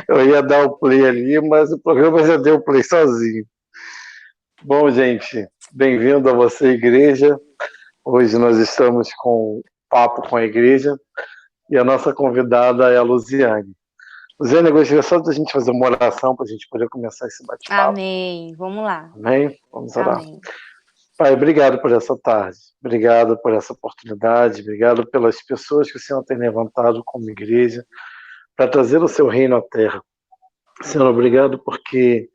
Eu ia dar o play ali, mas o programa já deu o play sozinho. Bom, gente, bem-vindo a você, igreja. Hoje nós estamos com Papo com a Igreja e a nossa convidada é a Luziane. Luziane, eu gostaria só de a gente fazer uma oração para a gente poder começar esse bate-papo. Amém. Vamos lá. Amém? Vamos orar. Amém. Pai, obrigado por essa tarde, obrigado por essa oportunidade, obrigado pelas pessoas que o Senhor tem levantado como igreja para trazer o seu reino à terra. Senhor, obrigado porque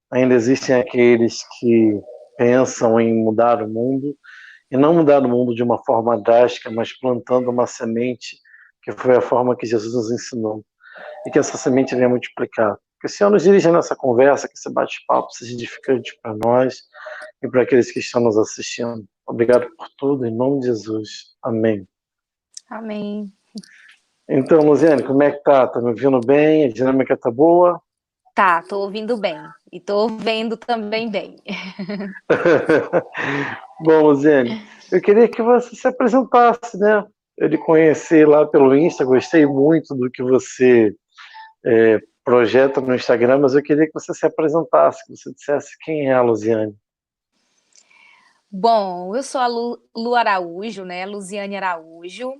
ainda existem aqueles que pensam em mudar o mundo, e não mudar o mundo de uma forma drástica, mas plantando uma semente, que foi a forma que Jesus nos ensinou, e que essa semente venha multiplicar. Que o Senhor nos dirija nessa conversa, que esse bate-papo seja edificante para nós e para aqueles que estão nos assistindo. Obrigado por tudo, em nome de Jesus. Amém. Amém. Então, Luziane, como é que tá? Tá me ouvindo bem? A dinâmica tá boa? Tá, tô ouvindo bem. E tô vendo também bem. Bom, Luziane, eu queria que você se apresentasse, né? Eu lhe conheci lá pelo Insta, gostei muito do que você projeta no Instagram, mas eu queria que você se apresentasse, que você dissesse quem é a Luziane. Bom, eu sou a Lu Araújo, né? Luziane Araújo.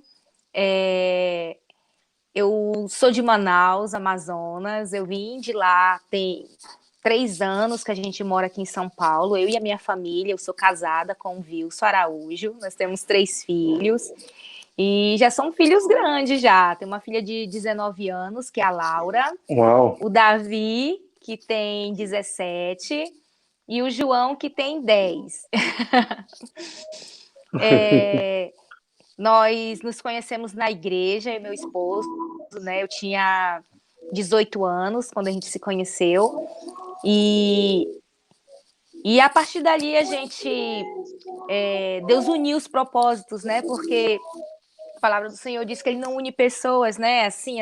Eu sou de Manaus, Amazonas. Eu vim de lá tem 3 anos que a gente mora aqui em São Paulo. Eu e a minha família. Eu sou casada com o Wilson Araújo. Nós temos 3 filhos. E já são filhos grandes já. Tem uma filha de 19 anos, que é a Laura. Uau! O Davi, que tem 17. E o João, que tem 10. Nós nos conhecemos na igreja, eu e meu esposo, né? Eu tinha 18 anos quando a gente se conheceu. E a partir dali a gente... Deus uniu os propósitos, né? Porque a palavra do Senhor diz que ele não une pessoas, né? Assim,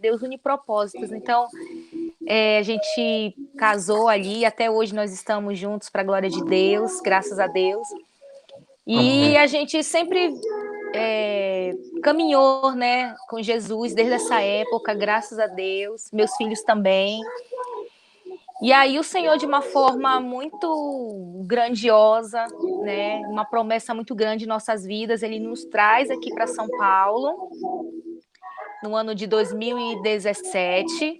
Deus une propósitos. Então, a gente casou ali, até hoje nós estamos juntos para a glória de Deus, graças a Deus. E Amém. a gente sempre caminhou, né, com Jesus desde essa época, graças a Deus. Meus filhos também. E aí o Senhor, de uma forma muito grandiosa, né, uma promessa muito grande em nossas vidas, ele nos traz aqui para São Paulo no ano de 2017.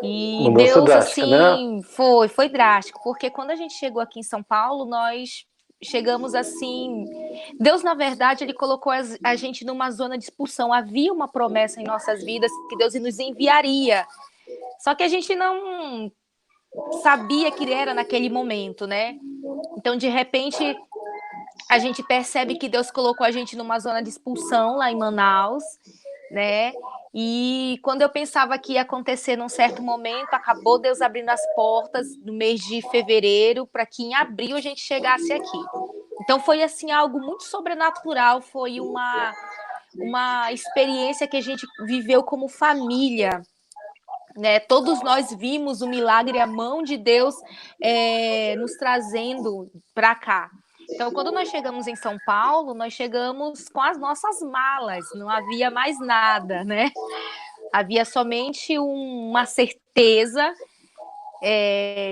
E Mudança Deus, drástica, né? assim, foi drástico, porque quando a gente chegou aqui em São Paulo, nós chegamos assim... Deus, na verdade, ele colocou a gente numa zona de expulsão. Havia uma promessa em nossas vidas que Deus nos enviaria. Só que a gente não sabia que era naquele momento, né? Então, de repente, a gente percebe que Deus colocou a gente numa zona de expulsão lá em Manaus, né? E quando eu pensava que ia acontecer num certo momento, acabou Deus abrindo as portas no mês de fevereiro para que em abril a gente chegasse aqui. Então foi assim algo muito sobrenatural, foi uma experiência que a gente viveu como família, né? Todos nós vimos o milagre, a mão de Deus nos trazendo para cá. Então, quando nós chegamos em São Paulo, nós chegamos com as nossas malas, não havia mais nada, né? Havia somente uma certeza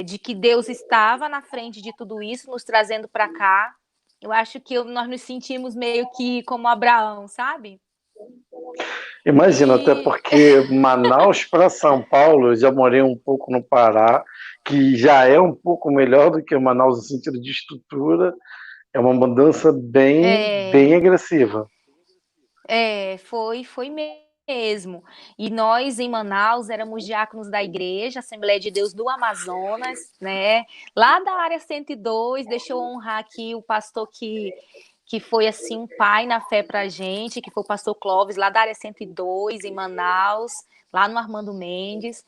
de que Deus estava na frente de tudo isso, nos trazendo para cá. Eu acho que nós nos sentimos meio que como Abraão, sabe? Imagina, até E porque Manaus para São Paulo, eu já morei um pouco no Pará, que já é um pouco melhor do que Manaus no sentido de estrutura, é uma mudança bem agressiva. foi mesmo. E nós, em Manaus, éramos diáconos da igreja, Assembleia de Deus do Amazonas, né? Lá da área 102, deixa eu honrar aqui o pastor que foi, assim, um pai na fé pra gente, que foi o pastor Clóvis, lá da área 102, em Manaus, lá no Armando Mendes.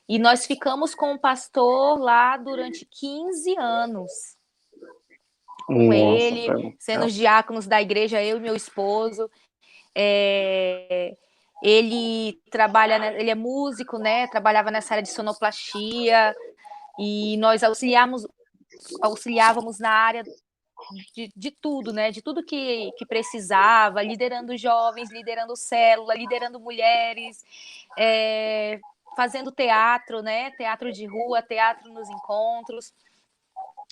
E nós ficamos com o pastor lá durante 15 anos, com Nossa, ele, sendo é. os diáconos da igreja, eu e meu esposo. Ele trabalha, ele é músico, né? Trabalhava nessa área de sonoplastia e nós auxiliávamos na área de tudo, né? De tudo que precisava, liderando jovens, liderando célula, liderando mulheres, fazendo teatro, né? Teatro de rua, teatro nos encontros.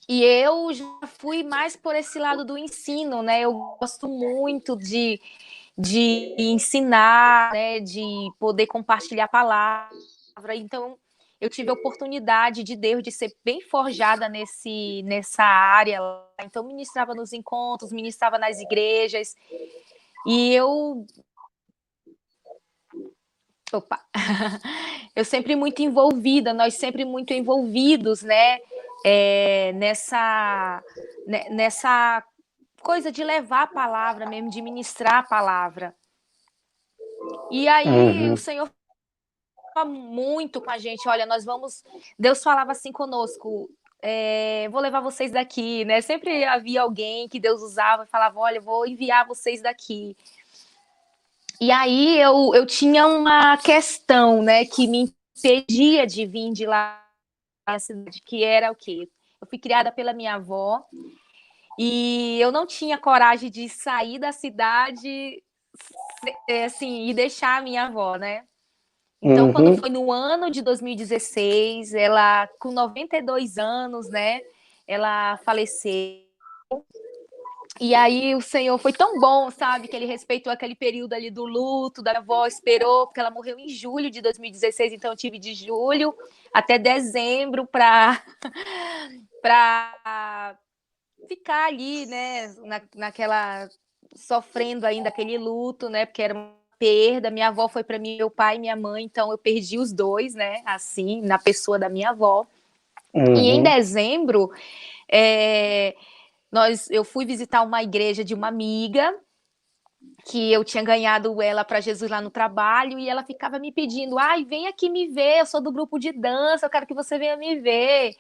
E eu já fui mais por esse lado do ensino, né? Eu gosto muito de ensinar, né? De poder compartilhar a palavra. Então, eu tive a oportunidade de Deus de ser bem forjada nessa área. Então, ministrava nos encontros, ministrava nas igrejas. E eu. Opa! Eu sempre muito envolvida, nós sempre muito envolvidos, né? Nessa coisa de levar a palavra mesmo, de ministrar a palavra. E aí o Senhor fala muito com a gente, olha, nós vamos... Deus falava assim conosco, vou levar vocês daqui, né? Sempre havia alguém que Deus usava e falava, olha, vou enviar vocês daqui. E aí eu tinha uma questão, né, que me impedia de vir de lá na cidade, que era o quê? Eu fui criada pela minha avó e eu não tinha coragem de sair da cidade assim, e deixar a minha avó, né? Então, quando foi no ano de 2016, ela, com 92 anos, né, ela faleceu. E aí o Senhor foi tão bom, sabe, que ele respeitou aquele período ali do luto da minha avó, esperou, porque ela morreu em julho de 2016, então eu tive de julho até dezembro para ficar ali, né, naquela, sofrendo ainda aquele luto, né, porque era uma perda. Minha avó foi para mim, meu pai e minha mãe, então eu perdi os dois, né, assim, na pessoa da minha avó. E em dezembro, eu fui visitar uma igreja de uma amiga, que eu tinha ganhado ela para Jesus lá no trabalho, e ela ficava me pedindo, ai, vem aqui me ver, eu sou do grupo de dança, eu quero que você venha me ver.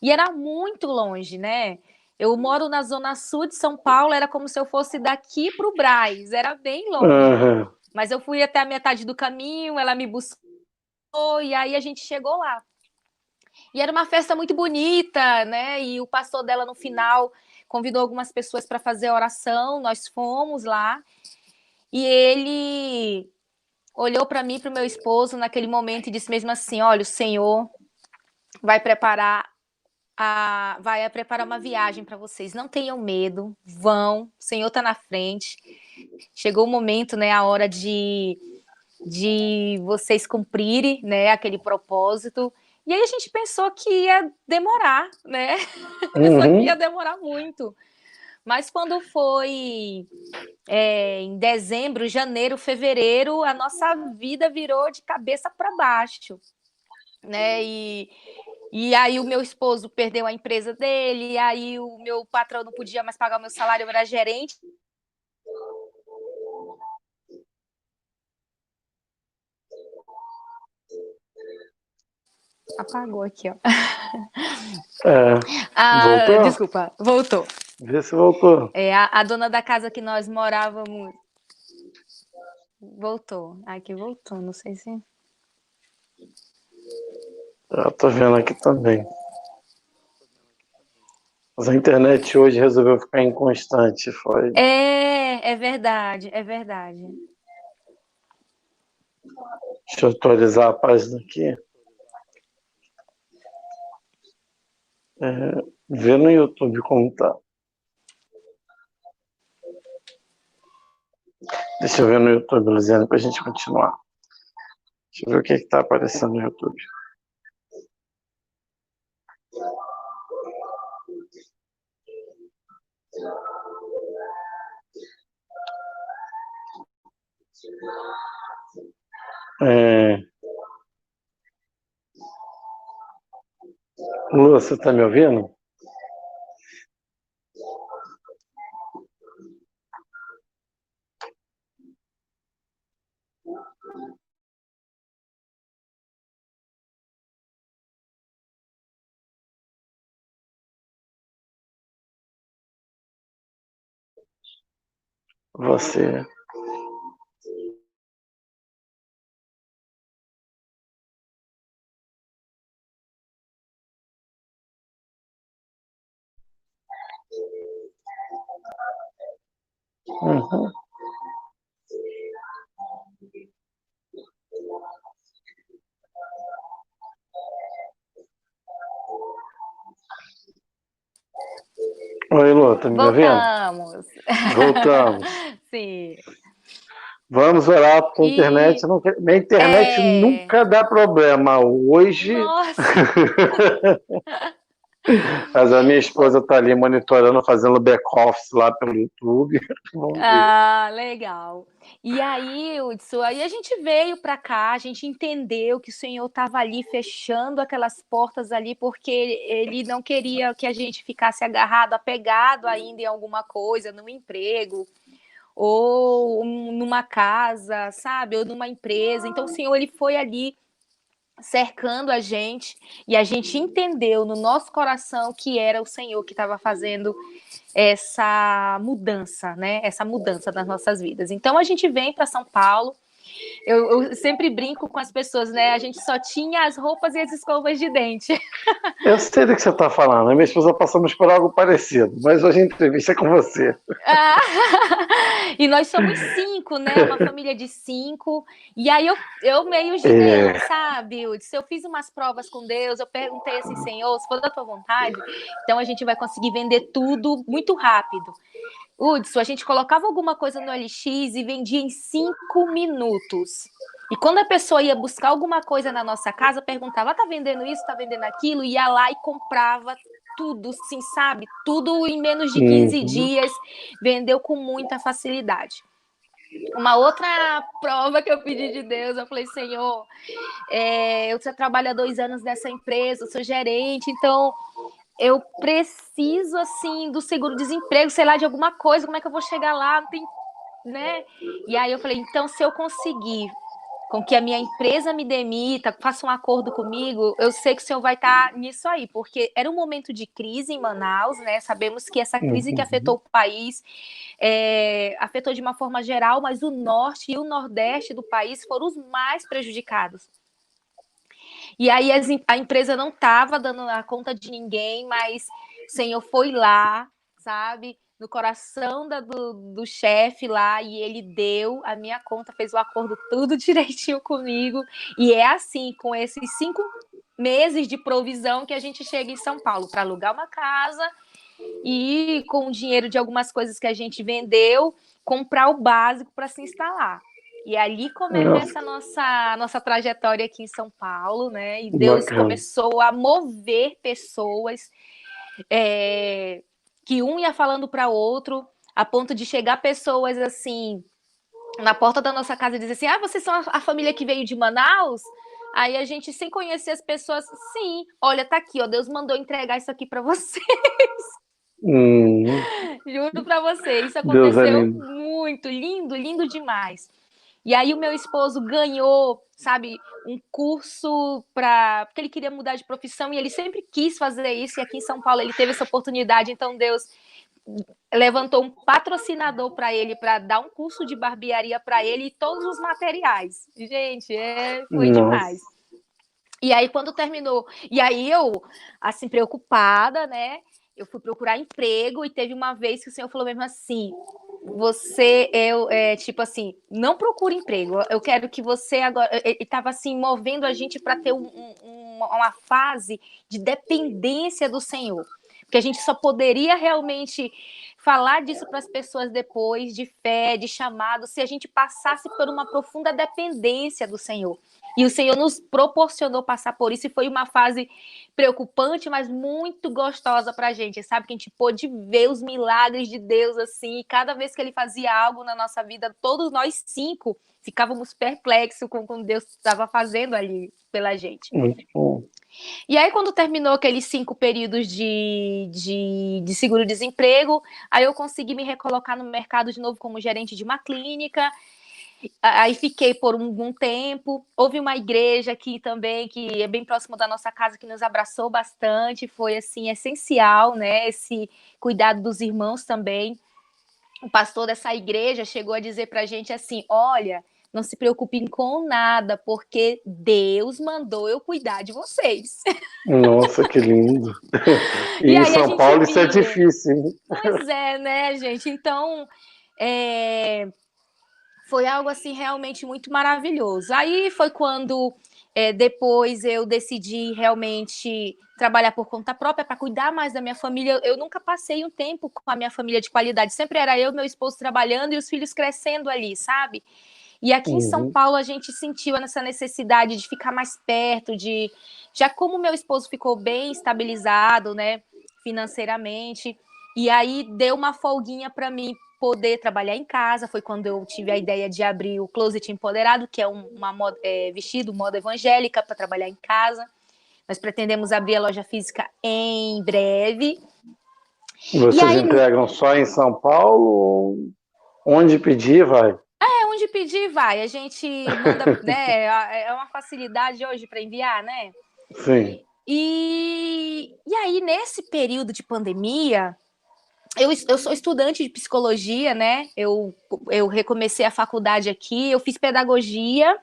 E era muito longe, né? Eu moro na zona sul de São Paulo, era como se eu fosse daqui para o Brás, era bem longe. Mas eu fui até a metade do caminho, ela me buscou, e aí a gente chegou lá. E era uma festa muito bonita, né? E o pastor dela, no final, convidou algumas pessoas para fazer a oração, nós fomos lá, e ele olhou para mim, para o meu esposo, naquele momento, e disse mesmo assim, olha, o Senhor vai preparar uma viagem para vocês. Não tenham medo, vão. O Senhor está na frente. Chegou o momento, né, a hora de vocês cumprirem, né, aquele propósito. E aí a gente pensou que ia demorar, né? Pensou que ia demorar muito. Mas quando foi em dezembro, janeiro, fevereiro, a nossa vida virou de cabeça para baixo, né? E aí o meu esposo perdeu a empresa dele, e aí o meu patrão não podia mais pagar o meu salário, eu era gerente. Apagou aqui, ó. Voltou? Desculpa, voltou. Vê se voltou. A dona da casa que nós morávamos voltou. Aqui voltou, não sei se... Eu tô vendo aqui também. Mas a internet hoje resolveu ficar inconstante, foi. É verdade, é verdade. Deixa eu atualizar a página aqui. Vê no YouTube como tá. Deixa eu ver no YouTube, Luciano, pra gente continuar. Deixa eu ver o que tá aparecendo no YouTube. Lu, você tá me ouvindo? Você. Uhum. Oi, Lô, tá me ouvindo? Voltamos. Voltamos. Sim. Vamos orar, porque a internet E não, minha internet é, nunca dá problema. Hoje, nossa. mas a minha esposa está ali monitorando, fazendo back-office lá pelo YouTube. Vamos ver. Ah, legal. E aí, Hudson, aí a gente veio para cá, a gente entendeu que o Senhor estava ali fechando aquelas portas ali, porque ele não queria que a gente ficasse agarrado, apegado ainda em alguma coisa, num emprego, ou numa casa, sabe? Ou numa empresa. Então, o Senhor, ele foi ali cercando a gente, e a gente entendeu no nosso coração que era o Senhor que estava fazendo essa mudança, né? Essa mudança nas nossas vidas. Então a gente vem para São Paulo. Eu sempre brinco com as pessoas, né? A gente só tinha as roupas e as escovas de dente. Eu sei do que você está falando. A minha esposa passamos por algo parecido, mas hoje a entrevista é com você. Ah, e nós somos 5, né? Uma família de 5. E aí eu meio gideão, É, sabe? Se eu fiz umas provas com Deus, eu perguntei assim, Senhor, se for da tua vontade, então a gente vai conseguir vender tudo muito rápido. Hudson, a gente colocava alguma coisa no LX e vendia em 5 minutos. E quando a pessoa ia buscar alguma coisa na nossa casa, perguntava, tá vendendo isso, tá vendendo aquilo? Ia lá e comprava tudo, sim, sabe? Tudo em menos de 15 uhum. dias, vendeu com muita facilidade. Uma outra prova que eu pedi de Deus, eu falei, Senhor, eu já trabalho há 2 anos nessa empresa, eu sou gerente, então eu preciso, assim, do seguro-desemprego, sei lá, de alguma coisa, como é que eu vou chegar lá, não tem, né? E aí eu falei, então, se eu conseguir com que a minha empresa me demita, faça um acordo comigo, eu sei que o senhor vai estar nisso aí, porque era um momento de crise em Manaus, né? Sabemos que essa crise que afetou Uhum. o país afetou de uma forma geral, mas o norte e o nordeste do país foram os mais prejudicados. E aí a empresa não estava dando a conta de ninguém, mas o Senhor foi lá, sabe, no coração do chefe lá, e ele deu a minha conta, fez o acordo tudo direitinho comigo. E é assim, com esses 5 meses de provisão, que a gente chega em São Paulo para alugar uma casa e, com o dinheiro de algumas coisas que a gente vendeu, comprar o básico para se instalar. E ali começa a nossa trajetória aqui em São Paulo, né? E Deus Bacana. começou a mover pessoas, que um ia falando para outro, a ponto de chegar pessoas assim na porta da nossa casa e dizer assim: ah, vocês são a família que veio de Manaus? Aí a gente, sem conhecer as pessoas, sim, olha, tá aqui, ó, Deus mandou entregar isso aqui para você. Uhum. Juro para você, isso Deus é aconteceu lindo. muito, lindo, lindo demais. E aí o meu esposo ganhou, sabe, um curso para, porque ele queria mudar de profissão e ele sempre quis fazer isso, e aqui em São Paulo ele teve essa oportunidade, então Deus levantou um patrocinador para ele, para dar um curso de barbearia para ele e todos os materiais. Gente, foi demais. Nossa. E aí, quando terminou, e aí eu, assim, preocupada, né? Eu fui procurar emprego e teve uma vez que o senhor falou mesmo assim: tipo assim, não procure emprego. Eu quero que você agora. Ele estava assim, movendo a gente para ter uma fase de dependência do Senhor. Porque a gente só poderia realmente falar disso para as pessoas depois, de fé, de chamado, se a gente passasse por uma profunda dependência do Senhor. E o Senhor nos proporcionou passar por isso, e foi uma fase preocupante, mas muito gostosa para a gente, sabe? Que a gente pôde ver os milagres de Deus, assim, e cada vez que Ele fazia algo na nossa vida, todos nós 5 ficávamos perplexos com o que Deus estava fazendo ali pela gente. Muito bom. E aí, quando terminou aqueles 5 períodos de seguro-desemprego, aí eu consegui me recolocar no mercado de novo como gerente de uma clínica. Aí fiquei por um tempo. Houve uma igreja aqui também, que é bem próximo da nossa casa, que nos abraçou bastante. Foi, assim, essencial, né? Esse cuidado dos irmãos também. O pastor dessa igreja chegou a dizer pra gente assim: olha, não se preocupem com nada, porque Deus mandou eu cuidar de vocês. Nossa, que lindo. E E em aí a São gente Paulo isso é via. difícil, hein? Pois é, né, gente? Então, foi algo assim realmente muito maravilhoso. Aí foi quando depois eu decidi realmente trabalhar por conta própria para cuidar mais da minha família. Eu nunca passei um tempo com a minha família de qualidade. Sempre era eu, meu esposo trabalhando e os filhos crescendo ali, sabe? E aqui em São Paulo a gente sentiu essa necessidade de ficar mais perto, já como meu esposo ficou bem estabilizado, né, financeiramente, e aí deu uma folguinha para mim poder trabalhar em casa. Foi quando eu tive a ideia de abrir o Closet Empoderado, que é vestido, moda evangélica, para trabalhar em casa. Nós pretendemos abrir a loja física em breve. Vocês entregam só em São Paulo? Onde pedir, vai? Onde pedir, vai. A gente manda, né? É uma facilidade hoje para enviar, né? Sim. E aí, nesse período de pandemia, eu sou estudante de psicologia, né? Eu recomecei a faculdade aqui, eu fiz pedagogia,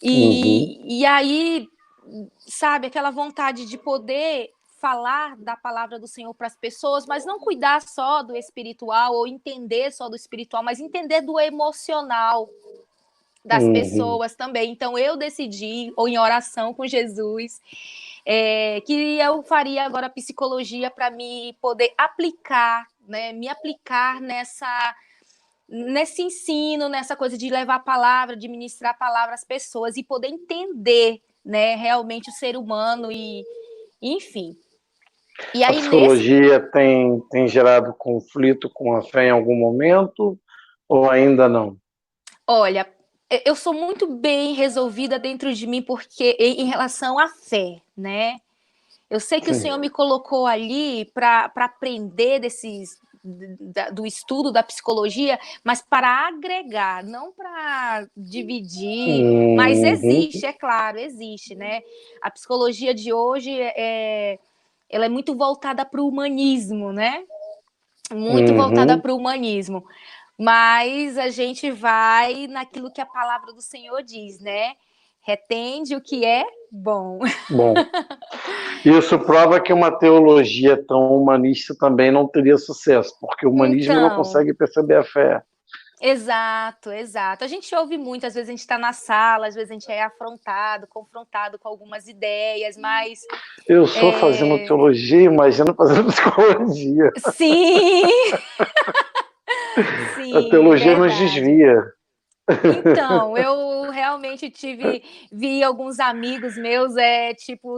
e aí, sabe, aquela vontade de poder falar da palavra do Senhor para as pessoas, mas não cuidar só do espiritual ou entender só do espiritual, mas entender do emocional das pessoas também. Então eu decidi, ou em oração com Jesus, que eu faria agora psicologia para me poder aplicar, né, me aplicar nesse ensino, nessa coisa de levar a palavra, de ministrar a palavra às pessoas e poder entender, né, realmente o ser humano e enfim. E aí, a psicologia tem gerado conflito com a fé em algum momento ou ainda não? Olha, eu sou muito bem resolvida dentro de mim porque em relação à fé, né? Eu sei que o Senhor me colocou ali para aprender do estudo da psicologia, mas para agregar, não para dividir. Mas existe, é claro, existe, né? A psicologia de hoje ela é muito voltada para o humanismo, né? Muito voltada para o humanismo. Mas a gente vai naquilo que a palavra do Senhor diz, né? Retende o que é bom. Bom, isso prova que uma teologia tão humanista também não teria sucesso, porque o humanismo não consegue perceber a fé. Exato, exato. A gente ouve muito, às vezes a gente está na sala, às vezes a gente é confrontado com algumas ideias, mas... Eu sou fazendo teologia, imagina fazendo psicologia. Sim! Sim, a teologia verdade. Nos desvia. Então, eu realmente vi alguns amigos meus,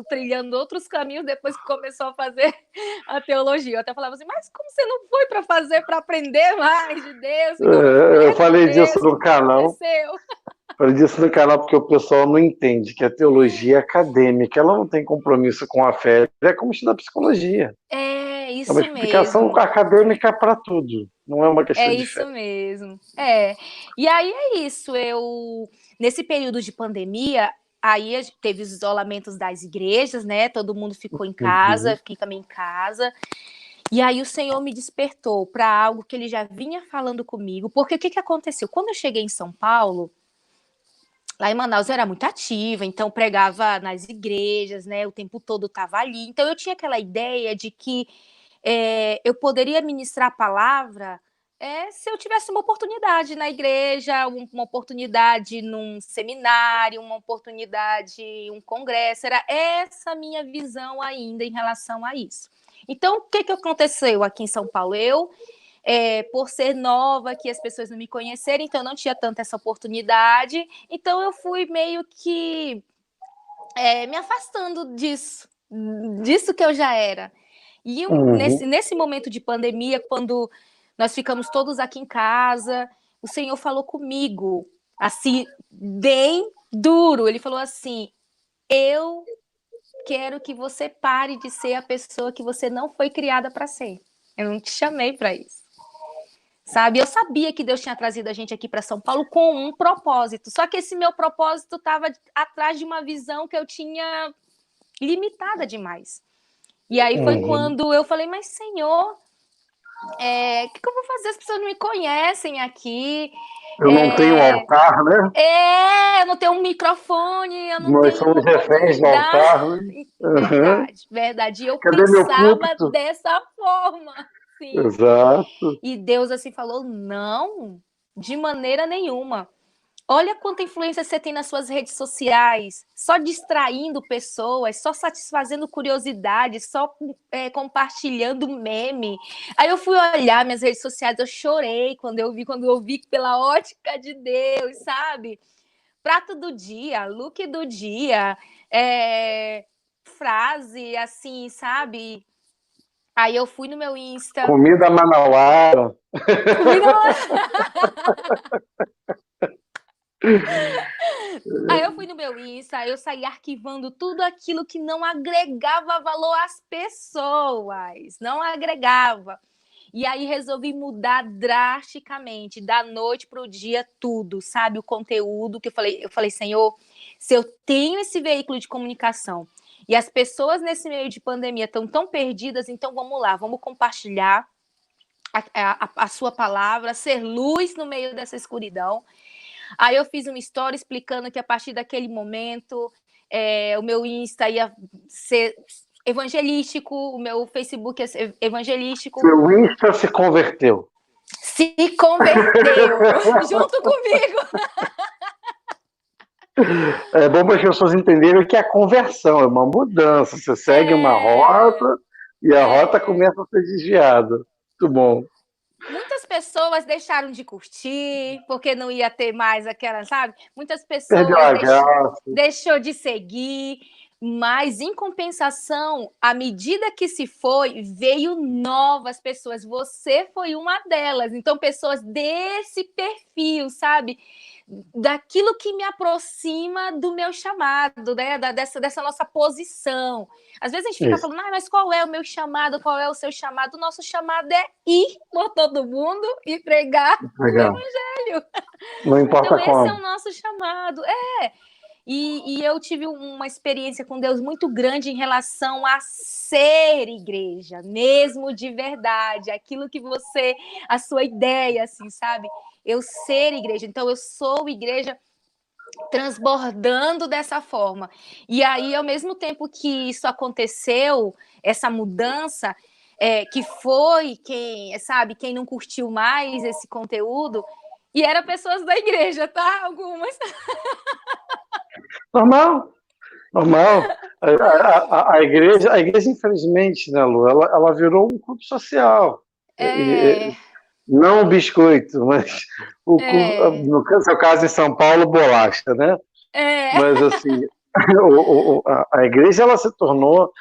trilhando outros caminhos depois que começou a fazer a teologia. Eu até falava assim, mas como você não foi para aprender mais de Deus? Eu falei disso no canal. Falei disso no canal porque o pessoal não entende que a teologia é acadêmica, ela não tem compromisso com a fé, é como estudar psicologia. É isso mesmo. É uma explicação mesmo. acadêmica para tudo, não é uma questão de fé. É isso mesmo. E aí é isso, nesse período de pandemia, aí teve os isolamentos das igrejas, né? Todo mundo ficou em casa, fiquei também em casa. E aí o Senhor me despertou para algo que ele já vinha falando comigo, porque o que aconteceu? Quando eu cheguei em São Paulo, lá em Manaus eu era muito ativa, então pregava nas igrejas, né? O tempo todo estava ali. Então eu tinha aquela ideia de que eu poderia ministrar a palavra se eu tivesse uma oportunidade na igreja, uma oportunidade num seminário, uma oportunidade em um congresso. Era essa a minha visão ainda em relação a isso. Então, o que aconteceu aqui em São Paulo? Por ser nova, que as pessoas não me conhecerem, então não tinha tanta essa oportunidade. Então, eu fui meio que me afastando disso que eu já era. E nesse momento de pandemia, quando nós ficamos todos aqui em casa, o Senhor falou comigo, assim, bem duro. Ele falou assim, eu quero que você pare de ser a pessoa que você não foi criada para ser. Eu não te chamei para isso. Sabe? Eu sabia que Deus tinha trazido a gente aqui para São Paulo com um propósito. Só que esse meu propósito estava atrás de uma visão que eu tinha limitada demais. E aí foi quando eu falei, mas Senhor, o que eu vou fazer? As pessoas não me conhecem aqui. Eu não tenho um altar, né? Eu não tenho um microfone, eu não Nós tenho somos reféns do altar, né? Verdade, verdade. E eu Cadê pensava dessa forma. Sim. Exato. E Deus assim falou: não, de maneira nenhuma. Olha quanta influência você tem nas suas redes sociais, só distraindo pessoas, só satisfazendo curiosidade, só compartilhando meme. Aí eu fui olhar minhas redes sociais, eu chorei quando eu vi pela ótica de Deus, sabe? Prato do dia, look do dia, frase assim, sabe? Aí eu fui no meu Insta. Comida manauara. Comida. Aí eu fui no meu Insta, eu saí arquivando tudo aquilo que não agregava valor às pessoas, não agregava. E aí resolvi mudar drasticamente, da noite para o dia, tudo, sabe? O conteúdo que eu falei, Senhor, se eu tenho esse veículo de comunicação e as pessoas nesse meio de pandemia estão tão perdidas, então vamos lá, vamos compartilhar a sua palavra, ser luz no meio dessa escuridão. Aí eu fiz uma história explicando que a partir daquele momento o meu Insta ia ser evangelístico, o meu Facebook ia ser evangelístico. Seu Insta se converteu. Se converteu junto comigo. É bom para as pessoas entenderem que a conversão é uma mudança. Você segue uma rota e a rota começa a ser desviada. Muito bom. Muitas pessoas deixaram de curtir, porque não ia ter mais aquela, sabe? Muitas Perdeu pessoas a graça. deixou de seguir, mas em compensação, à medida que se foi, veio novas pessoas. Você foi uma delas. Então, pessoas desse perfil, sabe? Daquilo que me aproxima do meu chamado, né? Dessa nossa posição. Às vezes a gente fica falando, mas qual é o meu chamado? Qual é o seu chamado? O nosso chamado é ir por todo mundo e pregar o evangelho. Não importa então, como. Esse é o nosso chamado. E eu tive uma experiência com Deus muito grande em relação a ser igreja, mesmo de verdade, aquilo que você, a sua ideia, assim, sabe? Eu ser igreja. Então, eu sou igreja transbordando dessa forma. E aí, ao mesmo tempo que isso aconteceu, essa mudança, que foi quem não curtiu mais esse conteúdo, e eram pessoas da igreja, tá? Algumas. Normal. A igreja, infelizmente, né, Lu, ela virou um clube social. Não o biscoito, mas no seu caso em São Paulo, bolacha, né? Mas assim, a igreja ela se tornou,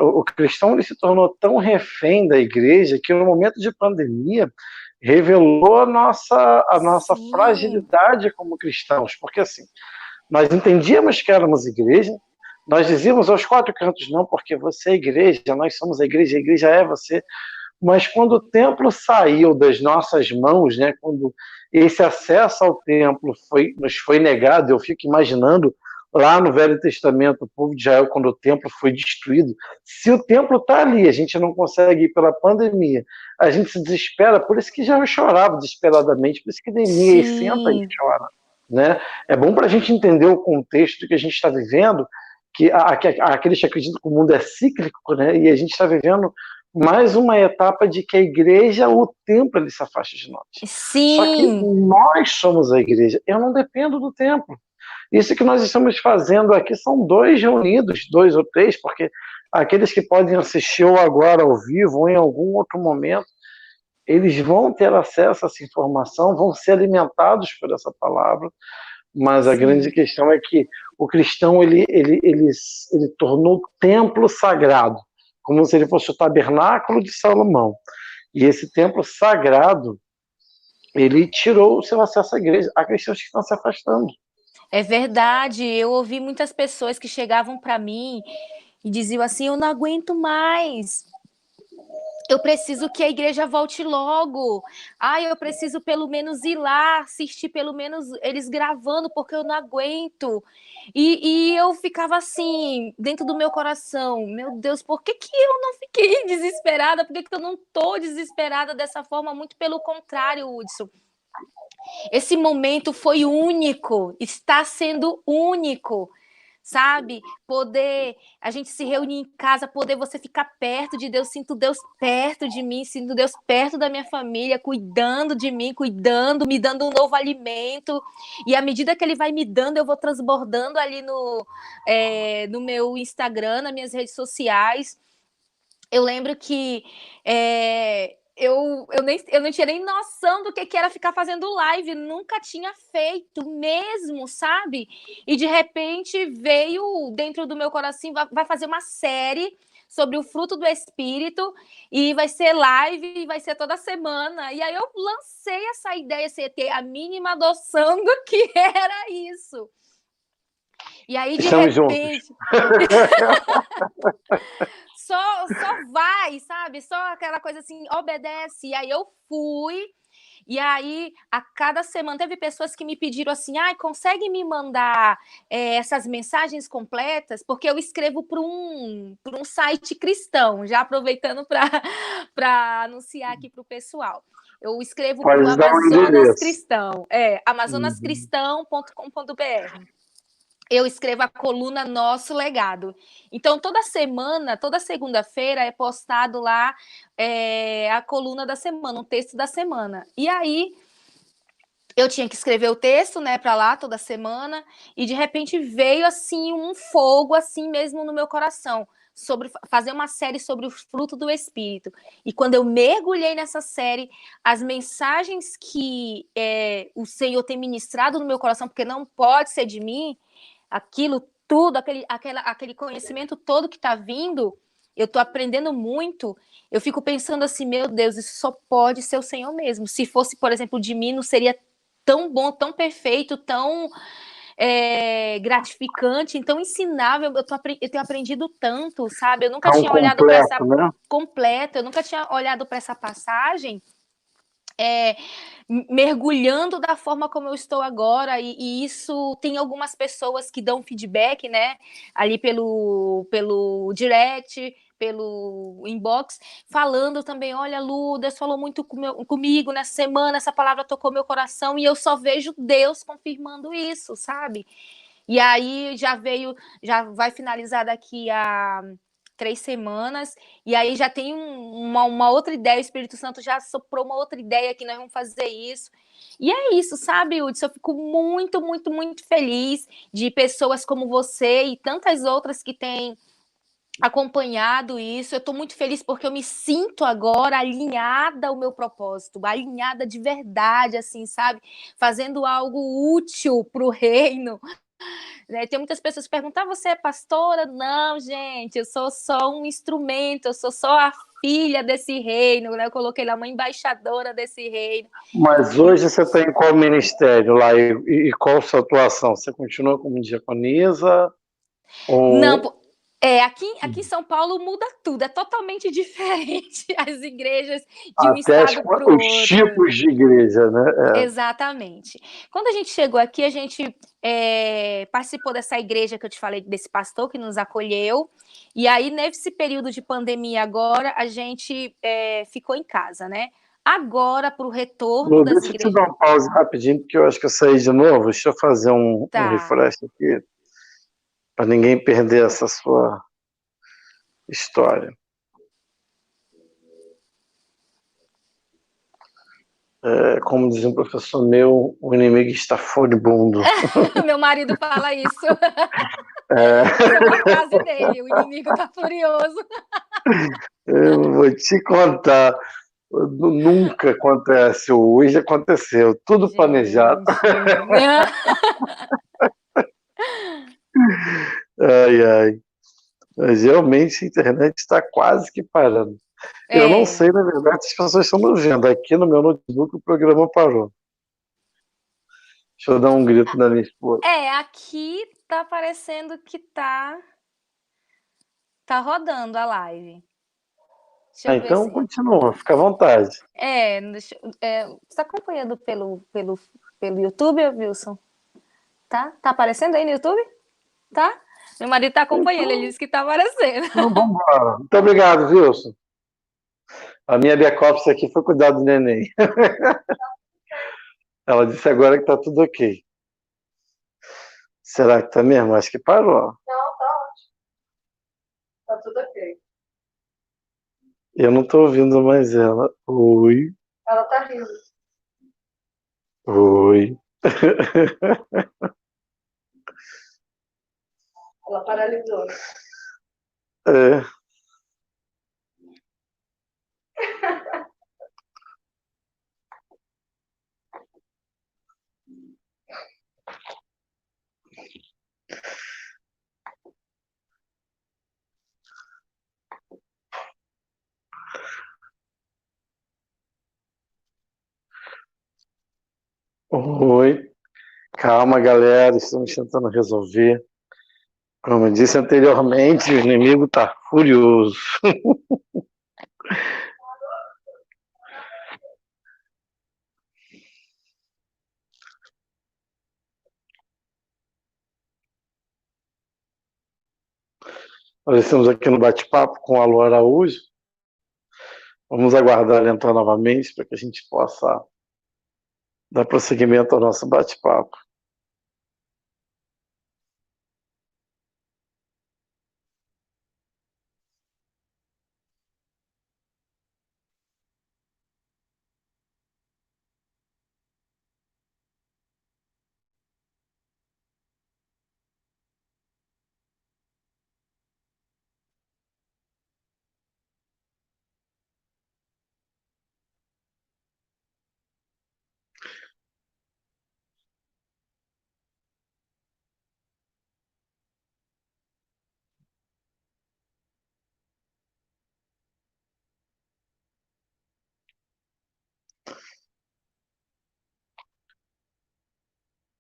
o cristão ele se tornou tão refém da igreja que no momento de pandemia revelou a nossa fragilidade como cristãos, porque assim, nós entendíamos que éramos igreja, nós dizíamos aos quatro cantos, não, porque você é igreja, nós somos a igreja é você. Mas quando o templo saiu das nossas mãos, né, quando esse acesso ao templo nos foi negado, eu fico imaginando lá no Velho Testamento, o povo de Israel, quando o templo foi destruído, se o templo está ali, a gente não consegue ir pela pandemia, a gente se desespera, por isso que já chorava desesperadamente, por isso que Neemias senta e chora. Né? É bom para a gente entender o contexto que a gente está vivendo, que aqueles que acreditam que o mundo é cíclico, né? E a gente está vivendo mais uma etapa de que a igreja, o templo, ele se afasta de nós. Sim. Só que nós somos a igreja. Eu não dependo do templo. Isso que nós estamos fazendo aqui são dois reunidos, 2 ou 3, porque aqueles que podem assistir ou agora ao vivo ou em algum outro momento, eles vão ter acesso a essa informação, vão ser alimentados por essa palavra, mas a grande questão é que o cristão ele tornou o templo sagrado, como se ele fosse o tabernáculo de Salomão. E esse templo sagrado, ele tirou o seu acesso à igreja. Há cristãos que estão se afastando. É verdade. Eu ouvi muitas pessoas que chegavam para mim e diziam assim, eu não aguento mais. Eu preciso que a igreja volte logo. Eu preciso pelo menos ir lá, assistir pelo menos eles gravando, porque eu não aguento. E eu ficava assim, dentro do meu coração, meu Deus, por que eu não fiquei desesperada? Por que eu não estou desesperada dessa forma? Muito pelo contrário, Hudson. Esse momento foi único, está sendo único. sabe? Poder a gente se reunir em casa, poder você ficar perto de Deus, sinto Deus perto de mim, sinto Deus perto da minha família, cuidando de mim, cuidando, me dando um novo alimento. E à medida que Ele vai me dando, eu vou transbordando ali no meu Instagram, nas minhas redes sociais. Eu lembro que eu não tinha nem noção do que era ficar fazendo live, nunca tinha feito mesmo, sabe? E de repente veio dentro do meu coração, vai fazer uma série sobre o fruto do Espírito, e vai ser live, e vai ser toda semana. E aí eu lancei essa ideia sem ter a mínima noção do que era isso. E aí, de Estamos repente... juntos. Só vai, sabe? Só aquela coisa assim, obedece. E aí eu fui, e aí a cada semana teve pessoas que me pediram assim, consegue me mandar essas mensagens completas? Porque eu escrevo para um site cristão, já aproveitando para anunciar aqui para o pessoal. Eu escrevo para o Amazonas Cristão, amazonascristão.com.br. Eu escrevo a coluna Nosso Legado. Então, toda semana, toda segunda-feira é postado lá a coluna da semana, um texto da semana. E aí, eu tinha que escrever o texto, né, para lá toda semana, e de repente veio, assim, um fogo, assim mesmo no meu coração, sobre fazer uma série sobre o fruto do Espírito. E quando eu mergulhei nessa série, as mensagens que o Senhor tem ministrado no meu coração, porque não pode ser de mim, aquilo tudo, aquele conhecimento todo que está vindo, eu estou aprendendo muito. Eu fico pensando assim, meu Deus, isso só pode ser o Senhor mesmo. Se fosse, por exemplo, de mim, não seria tão bom, tão perfeito, tão gratificante, tão ensinável. Eu tenho aprendido tanto, sabe? Eu nunca tinha olhado para essa completa, eu nunca tinha olhado para essa passagem mergulhando da forma como eu estou agora, e isso tem algumas pessoas que dão feedback, né, ali pelo direct, pelo inbox, falando também, olha, Lu, Deus falou muito comigo nessa semana, essa palavra tocou meu coração, e eu só vejo Deus confirmando isso, sabe? E aí já vai finalizar daqui a 3 semanas, e aí já tem uma outra ideia, o Espírito Santo já soprou uma outra ideia que nós vamos fazer isso. E é isso, sabe, Hudson? Eu fico muito, muito, muito feliz de pessoas como você e tantas outras que têm acompanhado isso. Eu estou muito feliz porque eu me sinto agora alinhada ao meu propósito, alinhada de verdade, assim, sabe? Fazendo algo útil para o reino. Tem muitas pessoas que perguntam, você é pastora? Não, gente, eu sou só um instrumento, eu sou só a filha desse reino, né? Eu coloquei lá uma embaixadora desse reino. Mas hoje você está em qual ministério lá e qual a sua atuação? Você continua como diaconisa? Ou... Não, aqui em São Paulo muda tudo, é totalmente diferente as igrejas de um até estado para o outro. Os tipos de igreja, né? Exatamente. Quando a gente chegou aqui, a gente participou dessa igreja que eu te falei, desse pastor que nos acolheu, e aí nesse período de pandemia agora, a gente ficou em casa, né? Agora, para o retorno das igrejas... Deixa eu te dar uma pausa rapidinho, porque eu acho que eu saí de novo. Deixa eu fazer um refresh aqui, para ninguém perder essa sua história. Como diz um professor meu, o inimigo está furibundo. Meu marido fala isso. Essa é uma frase dele, o inimigo está furioso. Eu vou te contar. Nunca acontece, hoje aconteceu, tudo planejado. Ai. Mas realmente a internet está quase que parando. Eu não sei, na verdade, se as pessoas estão me vendo. Aqui no meu notebook o programa parou. Deixa eu dar um grito na minha esposa. Aqui tá parecendo que tá rodando a live. Então continua, fica à vontade. Você está acompanhando pelo YouTube, Wilson? Tá aparecendo aí no YouTube? Tá? Meu marido tá acompanhando, ele disse que tá aparecendo. Então vamos embora. Muito obrigado, Wilson. A minha back-office aqui foi cuidar do neném. Ela disse agora que tá tudo ok. Será que tá mesmo? Acho que parou. Não, tá ótimo. Tá tudo ok. Eu não tô ouvindo mais ela. Oi, Ela tá rindo. oi. Ela paralisou. É. Oi. Calma, galera. Estamos tentando resolver. Como eu disse anteriormente, o inimigo tá furioso. Nós estamos aqui no bate-papo com a Lu Araújo. Vamos aguardar ela entrar novamente para que a gente possa dar prosseguimento ao nosso bate-papo.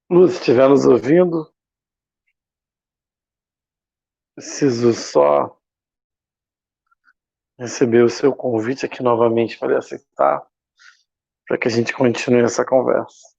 Lu, se estiver nos ouvindo, preciso só receber o seu convite aqui novamente para aceitar, para que a gente continue essa conversa.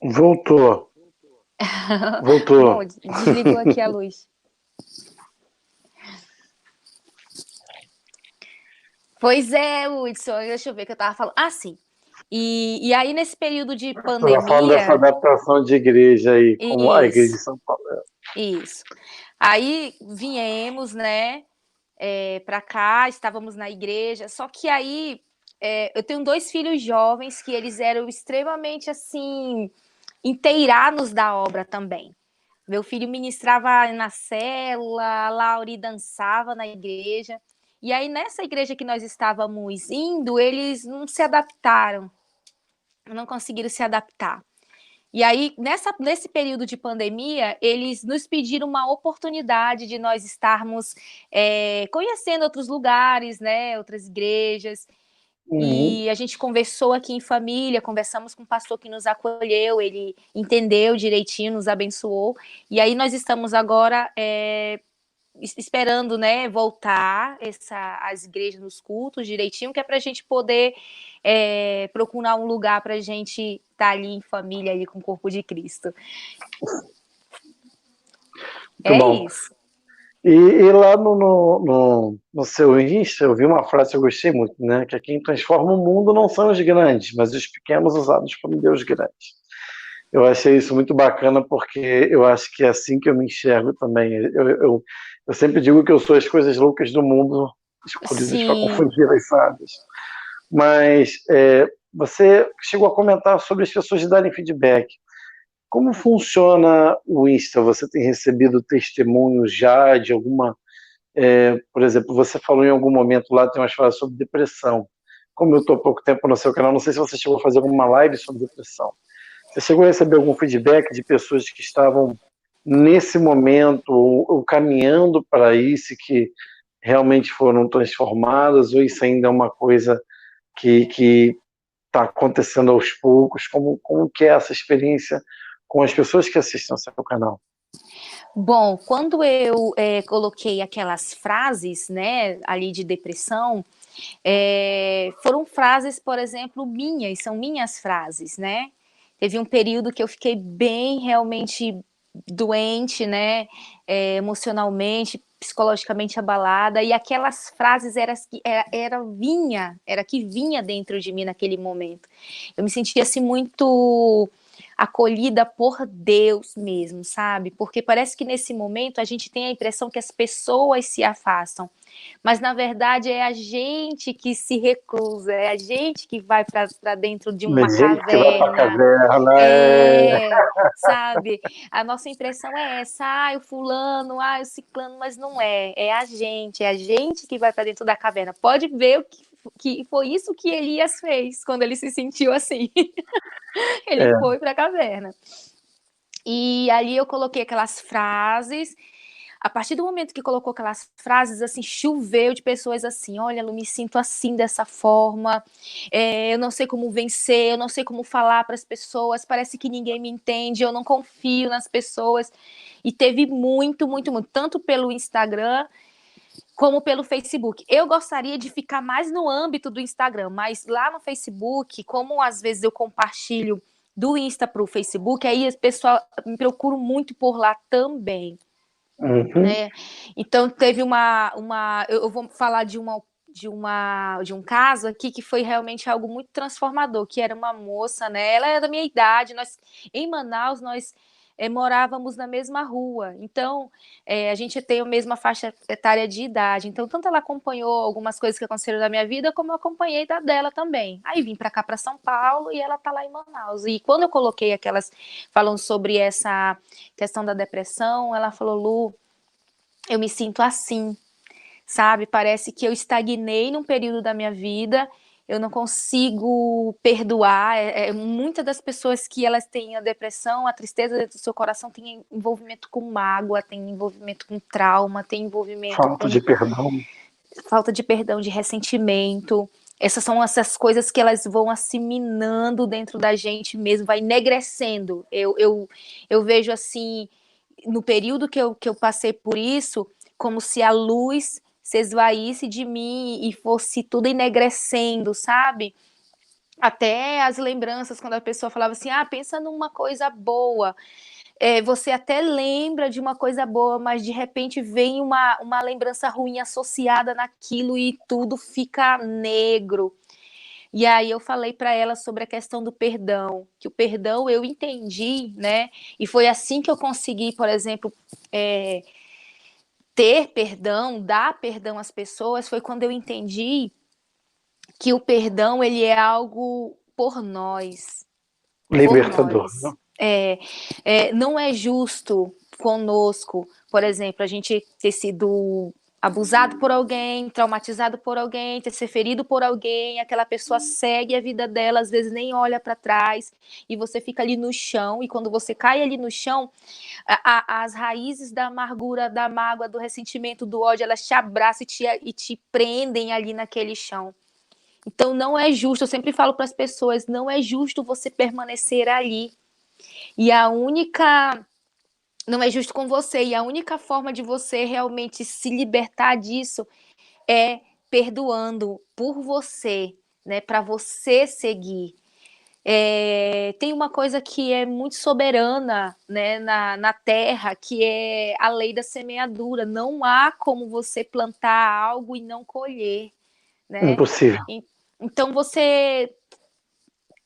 Voltou. Bom, desligou aqui a luz. Pois é, Hudson, deixa eu ver o que eu tava falando. Ah, sim. E aí, nesse período de Estava falando dessa pandemia. adaptação de igreja aí, como a igreja de São Paulo. Isso. Aí viemos, né, para cá, estávamos na igreja, só que aí eu tenho 2 filhos jovens que eles eram extremamente, assim, inteirados da obra também. Meu filho ministrava na célula, a Lauri dançava na igreja. E aí, nessa igreja que nós estávamos indo, eles não se adaptaram, não conseguiram se adaptar. E aí, nesse período de pandemia, eles nos pediram uma oportunidade de nós estarmos conhecendo outros lugares, né, outras igrejas. E a gente conversou aqui em família, conversamos com o pastor que nos acolheu, ele entendeu direitinho, nos abençoou. E aí nós estamos agora esperando, né, voltar as igrejas nos cultos direitinho, que é para a gente poder procurar um lugar para a gente estar ali em família, ali com o corpo de Cristo. Muito bom. Isso. E lá no seu Insta, eu vi uma frase que eu gostei muito, né? Que quem transforma o mundo não são os grandes, mas os pequenos usados por um Deus grande. Eu achei isso muito bacana, porque eu acho que é assim que eu me enxergo também. Eu sempre digo que eu sou as coisas loucas do mundo, escolhidas para confundir as sábias. Mas você chegou a comentar sobre as pessoas darem feedback. Como funciona o Insta? Você tem recebido testemunhos já de alguma... por exemplo, você falou em algum momento lá, tem umas frases sobre depressão. Como eu estou há pouco tempo no seu canal, não sei se você chegou a fazer alguma live sobre depressão. Você chegou a receber algum feedback de pessoas que estavam nesse momento ou caminhando para isso, que realmente foram transformadas, ou isso ainda é uma coisa que está acontecendo aos poucos? Como que é essa experiência com as pessoas que assistem ao seu canal? Bom, quando eu coloquei aquelas frases, né, ali de depressão, foram frases, por exemplo, minhas, são minhas frases, né? Teve um período que eu fiquei bem realmente doente, né, emocionalmente, psicologicamente abalada, e aquelas frases era que vinha dentro de mim naquele momento. Eu me sentia assim muito acolhida por Deus mesmo, sabe? Porque parece que nesse momento a gente tem a impressão que as pessoas se afastam, mas na verdade é a gente que se reclusa, é a gente que vai para dentro de uma Gente que vai para a caverna. caverna, Sabe? A nossa impressão é essa, o fulano, o ciclano, mas não é a gente que vai para dentro da caverna. Pode ver que foi isso que Elias fez quando ele se sentiu assim. Ele é, foi para a caverna. E ali eu coloquei aquelas frases. A partir do momento que colocou aquelas frases, assim, choveu de pessoas assim, olha, Lu, me sinto assim, dessa forma, eu não sei como vencer, eu não sei como falar para as pessoas, parece que ninguém me entende, eu não confio nas pessoas. E teve muito, muito, muito, tanto pelo Instagram como pelo Facebook. Eu gostaria de ficar mais no âmbito do Instagram, mas lá no Facebook, como às vezes eu compartilho do Insta para o Facebook, aí as pessoas me procuram muito por lá também. uhum. Né? Então teve eu vou falar de um caso aqui que foi realmente algo muito transformador, que era uma moça, né? Ela era da minha idade, em Manaus nós morávamos na mesma rua, então a gente tem a mesma faixa etária de idade, então tanto ela acompanhou algumas coisas que aconteceram na minha vida, como eu acompanhei da dela também. Aí vim para cá, para São Paulo, e ela tá lá em Manaus. E quando eu coloquei aquelas falando sobre essa questão da depressão, ela falou: Lu, eu me sinto assim, sabe? Parece que eu estagnei num período da minha vida, eu não consigo perdoar. Muitas das pessoas que elas têm a depressão, a tristeza dentro do seu coração tem envolvimento com mágoa, tem envolvimento com trauma, tem envolvimento Falta com de perdão. falta de perdão, de ressentimento. Essas são essas coisas que elas vão assimilando dentro da gente mesmo, vai enegrecendo. Eu vejo assim, no período que eu passei por isso, como se a luz se esvaísse de mim e fosse tudo enegrecendo, sabe? Até as lembranças, quando a pessoa falava assim, pensa numa coisa boa. Você até lembra de uma coisa boa, mas de repente vem uma lembrança ruim associada naquilo e tudo fica negro. E aí eu falei para ela sobre a questão do perdão, que o perdão eu entendi, né? E foi assim que eu consegui, por exemplo, ter perdão, dar perdão às pessoas, foi quando eu entendi que o perdão ele é algo por nós, por Libertador, né? nós. Não é justo conosco, por exemplo, a gente ter sido abusado por alguém, traumatizado por alguém, ter sido ferido por alguém, aquela pessoa segue a vida dela, às vezes nem olha para trás, e você fica ali no chão, e quando você cai ali no chão, as raízes da amargura, da mágoa, do ressentimento, do ódio, elas te abraçam e te prendem ali naquele chão. Então não é justo, eu sempre falo para as pessoas, não é justo você permanecer ali. E a única não é justo com você, e a única forma de você realmente se libertar disso é perdoando por você, né, para você seguir. Tem uma coisa que é muito soberana, né, na Terra, que é a lei da semeadura. Não há como você plantar algo e não colher, né? Impossível. Então você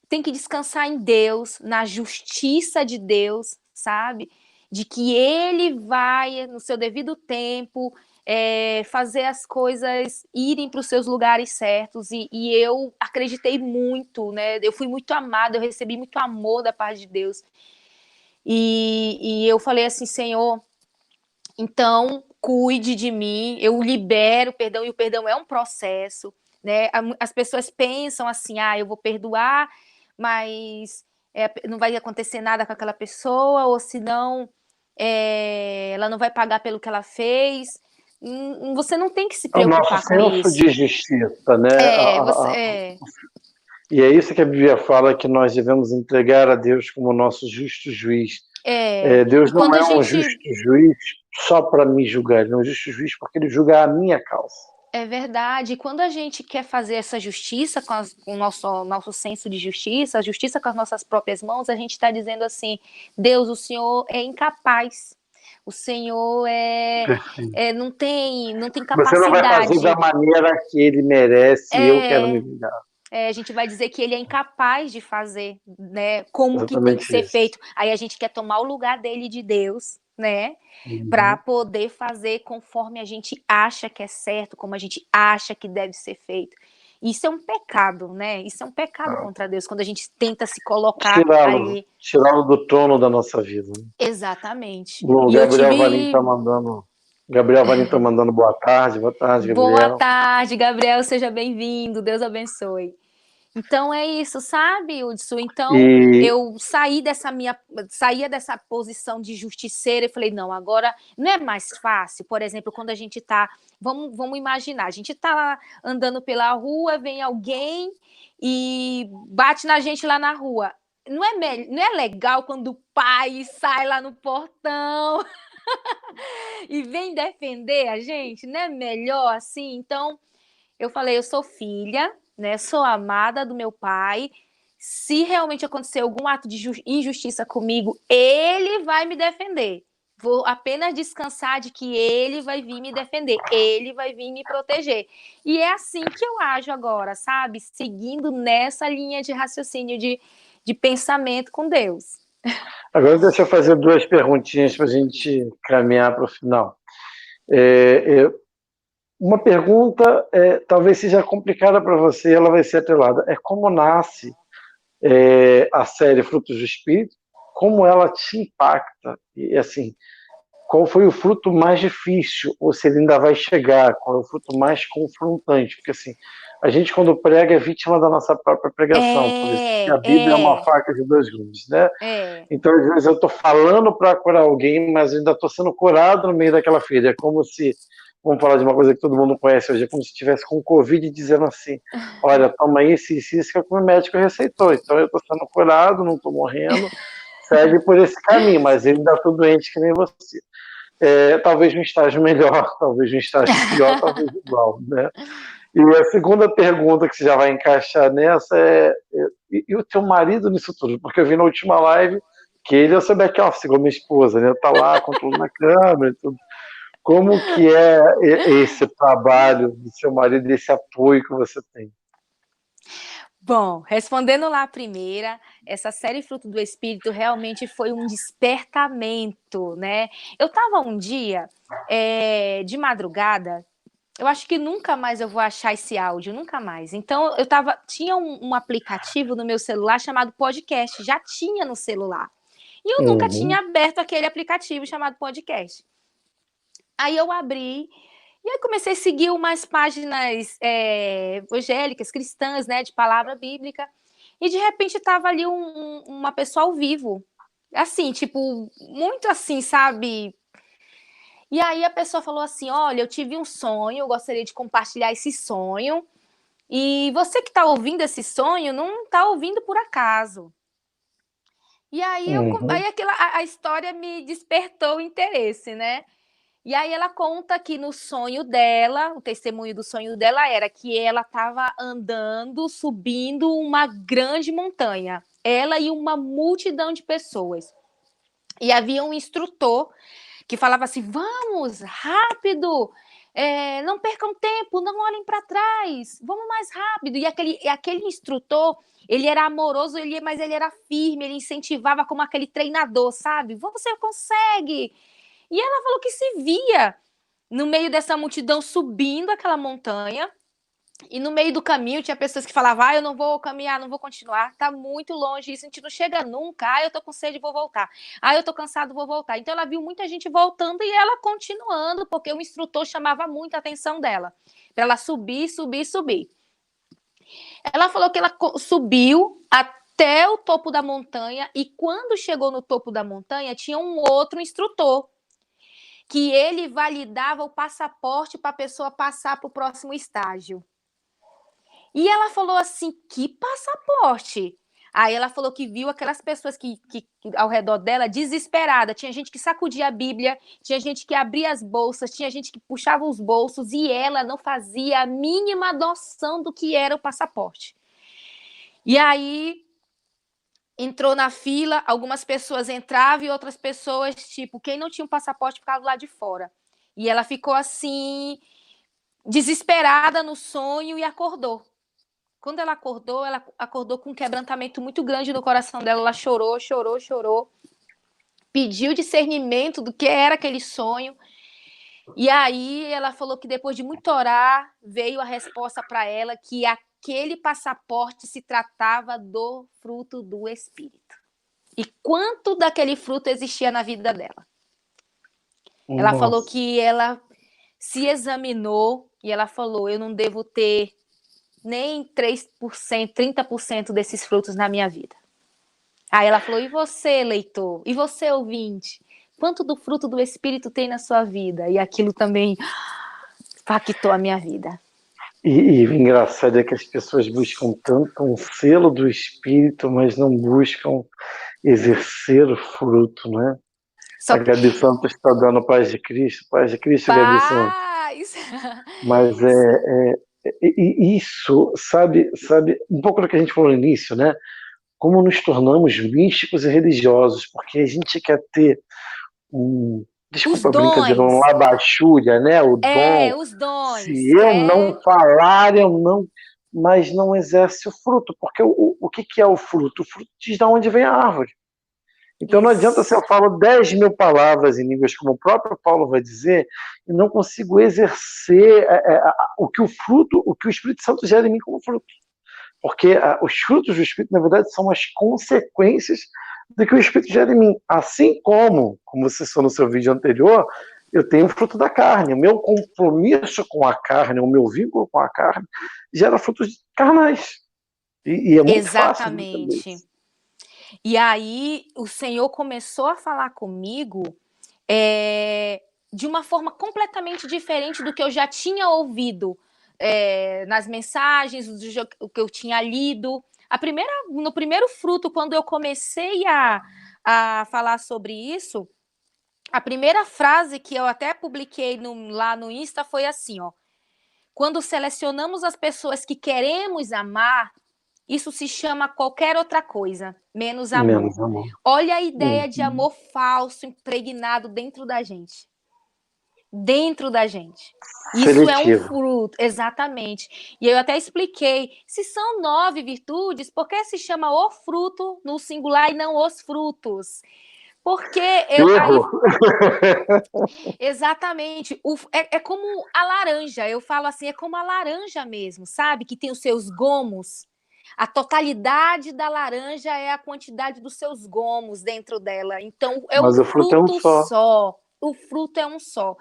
tem que descansar em Deus, na justiça de Deus, sabe? De que Ele vai, no seu devido tempo, fazer as coisas irem para os seus lugares certos. E eu acreditei muito, né? Eu fui muito amada, eu recebi muito amor da parte de Deus. E eu falei assim, Senhor, então cuide de mim, eu libero o perdão, e o perdão é um processo, né? As pessoas pensam assim, eu vou perdoar, mas não vai acontecer nada com aquela pessoa, ou senão ela não vai pagar pelo que ela fez. Você não tem que se É o nosso preocupar com senso isso. de justiça, né? E é isso que a Bíblia fala, que nós devemos entregar a Deus como nosso justo juiz. Deus E não quando a é um gente justo juiz só para me julgar, ele é um justo juiz porque ele julga a minha causa. É verdade. E quando a gente quer fazer essa justiça com o nosso senso de justiça, a justiça com as nossas próprias mãos, a gente está dizendo assim: Deus, o Senhor é incapaz. O Senhor não tem Você não vai fazer da capacidade. maneira que ele merece, eu quero me vingar. A gente vai dizer que ele é incapaz de fazer, né, como que tem que Exatamente ser isso. feito. Aí a gente quer tomar o lugar dele de Deus, né? Uhum. Para poder fazer conforme a gente acha que é certo, como a gente acha que deve ser feito. Isso é um pecado, né? Isso é um pecado contra Deus, quando a gente tenta se colocar ali. Tirá-lo do trono da nossa vida. Exatamente. O Gabriel Valim está mandando. Gabriel Valim está mandando boa tarde, Gabriel. Boa tarde, Gabriel, seja bem-vindo, Deus abençoe. Então é isso, sabe, Hudson? Então eu saía dessa posição de justiceira e falei, não, agora não é mais fácil, por exemplo, quando a gente está, vamos imaginar, a gente está andando pela rua, vem alguém e bate na gente lá na rua. Não é legal quando o pai sai lá no portão e vem defender a gente? Não é melhor assim? Então eu falei, eu sou filha, né? Sou amada do meu pai. Se realmente acontecer algum ato de injustiça comigo, ele vai me defender. Vou apenas descansar de que ele vai vir me defender, ele vai vir me proteger. E é assim que eu ajo agora, sabe? Seguindo nessa linha de raciocínio, de pensamento com Deus. Agora deixa eu fazer 2 perguntinhas para a gente caminhar para o final. Uma pergunta talvez seja complicada para você, ela vai ser atrelada. É como nasce a série Frutos do Espírito, como ela te impacta, e assim, qual foi o fruto mais difícil, ou se ele ainda vai chegar, qual é o fruto mais confrontante, porque assim, a gente quando prega é vítima da nossa própria pregação, por isso que a Bíblia é uma faca de 2 gumes, né? Então às vezes eu estou falando para curar alguém, mas ainda estou sendo curado no meio daquela ferida, é como se, vamos falar de uma coisa que todo mundo conhece hoje, é como se estivesse com Covid dizendo assim, olha, toma isso que o médico receitou, então eu estou sendo curado, não estou morrendo, segue por esse caminho, mas ele ainda está doente que nem você. Talvez um estágio melhor, talvez um estágio pior, talvez igual, né? E a segunda pergunta que você já vai encaixar nessa e o teu marido nisso tudo? Porque eu vi na última live que ele é o seu back-office, igual minha esposa, né? Tá lá controlando a câmera e tudo. Como que é esse trabalho do seu marido, esse apoio que você tem? Bom, respondendo lá a primeira, essa série Fruto do Espírito realmente foi um despertamento, né? Eu estava um dia de madrugada, eu acho que nunca mais eu vou achar esse áudio, nunca mais. Então, tinha um aplicativo no meu celular chamado Podcast, já tinha no celular. E eu nunca tinha aberto aquele aplicativo chamado Podcast. Aí eu abri e aí comecei a seguir umas páginas evangélicas, cristãs, né, de palavra bíblica, e de repente estava ali uma pessoa ao vivo, assim, tipo, muito assim, sabe? E aí a pessoa falou assim, olha, eu tive um sonho, eu gostaria de compartilhar esse sonho, e você que está ouvindo esse sonho não está ouvindo por acaso. E aí, a história me despertou o interesse, né? E aí ela conta que no sonho dela, o testemunho do sonho dela era que ela estava andando, subindo uma grande montanha. Ela e uma multidão de pessoas. E havia um instrutor que falava assim, vamos, rápido, não percam tempo, não olhem para trás, vamos mais rápido. E aquele instrutor, ele era amoroso, mas ele era firme, ele incentivava como aquele treinador, sabe? Você consegue! E ela falou que se via no meio dessa multidão subindo aquela montanha, e no meio do caminho tinha pessoas que falavam, eu não vou caminhar, não vou continuar, tá muito longe, isso a gente não chega nunca, eu tô com sede, vou voltar, eu tô cansado, vou voltar. Então ela viu muita gente voltando e ela continuando, porque o instrutor chamava muito a atenção dela, para ela subir, subir, subir. Ela falou que ela subiu até o topo da montanha, e quando chegou no topo da montanha, tinha um outro instrutor. que ele validava o passaporte para a pessoa passar para o próximo estágio. E ela falou assim, que passaporte? Aí ela falou que viu aquelas pessoas que ao redor dela desesperada. Tinha gente que sacudia a Bíblia, tinha gente que abria as bolsas, tinha gente que puxava os bolsos e ela não fazia a mínima noção do que era o passaporte. E aí entrou na fila, algumas pessoas entravam e outras pessoas, tipo, quem não tinha um passaporte ficava lá de fora. E ela ficou assim, desesperada no sonho e acordou. Quando ela acordou com um quebrantamento muito grande no coração dela. Ela chorou, chorou, chorou. Pediu discernimento do que era aquele sonho. E aí ela falou que depois de muito orar, veio a resposta para ela que aquele passaporte se tratava do fruto do Espírito. E quanto daquele fruto existia na vida dela. Ela falou que ela se examinou e ela falou, eu não devo ter nem 3%, 30% desses frutos na minha vida. Aí ela falou, e você, leitor? E você, ouvinte? Quanto do fruto do Espírito tem na sua vida? E aquilo também impactou a minha vida. E o engraçado é que as pessoas buscam tanto um selo do Espírito, mas não buscam exercer o fruto, né? Só A Gabi Santos está dando paz de Cristo, Gabi Santos. paz! Mas isso, sabe, um pouco do que a gente falou no início, né? Como nos tornamos místicos e religiosos, porque a gente quer ter desculpa a brincadeira, um labachúria, né? O dom. Os dons. Se eu não falar, eu não. Mas não exerce o fruto, porque o que é o fruto? O fruto diz de onde vem a árvore. Então não adianta se eu falo 10.000 palavras em línguas, como o próprio Paulo vai dizer, e não consigo exercer o que o Espírito Santo gera em mim como fruto. Porque os frutos do Espírito, na verdade, são as consequências do que o Espírito gera em mim. Assim como você falou no seu vídeo anterior, eu tenho o fruto da carne. O meu compromisso com a carne, o meu vínculo com a carne, gera frutos carnais. E é muito Exatamente. fácil. E aí o Senhor começou a falar comigo de uma forma completamente diferente do que eu já tinha ouvido nas mensagens, o que eu tinha lido. No primeiro fruto, quando eu comecei a falar sobre isso, a primeira frase que eu até publiquei lá no Insta foi assim, ó. Quando selecionamos as pessoas que queremos amar, isso se chama qualquer outra coisa, menos amor. Menos amor. Olha a ideia de amor falso impregnado dentro da gente. Dentro da gente. Isso é um fruto, exatamente. E eu até expliquei, se são 9 virtudes, por que se chama o fruto no singular e não os frutos? Porque exatamente, é como a laranja, eu falo assim, é como a laranja mesmo, sabe? Que tem os seus gomos. A totalidade da laranja é a quantidade dos seus gomos dentro dela. Então, Mas o fruto é um só. O fruto é um só.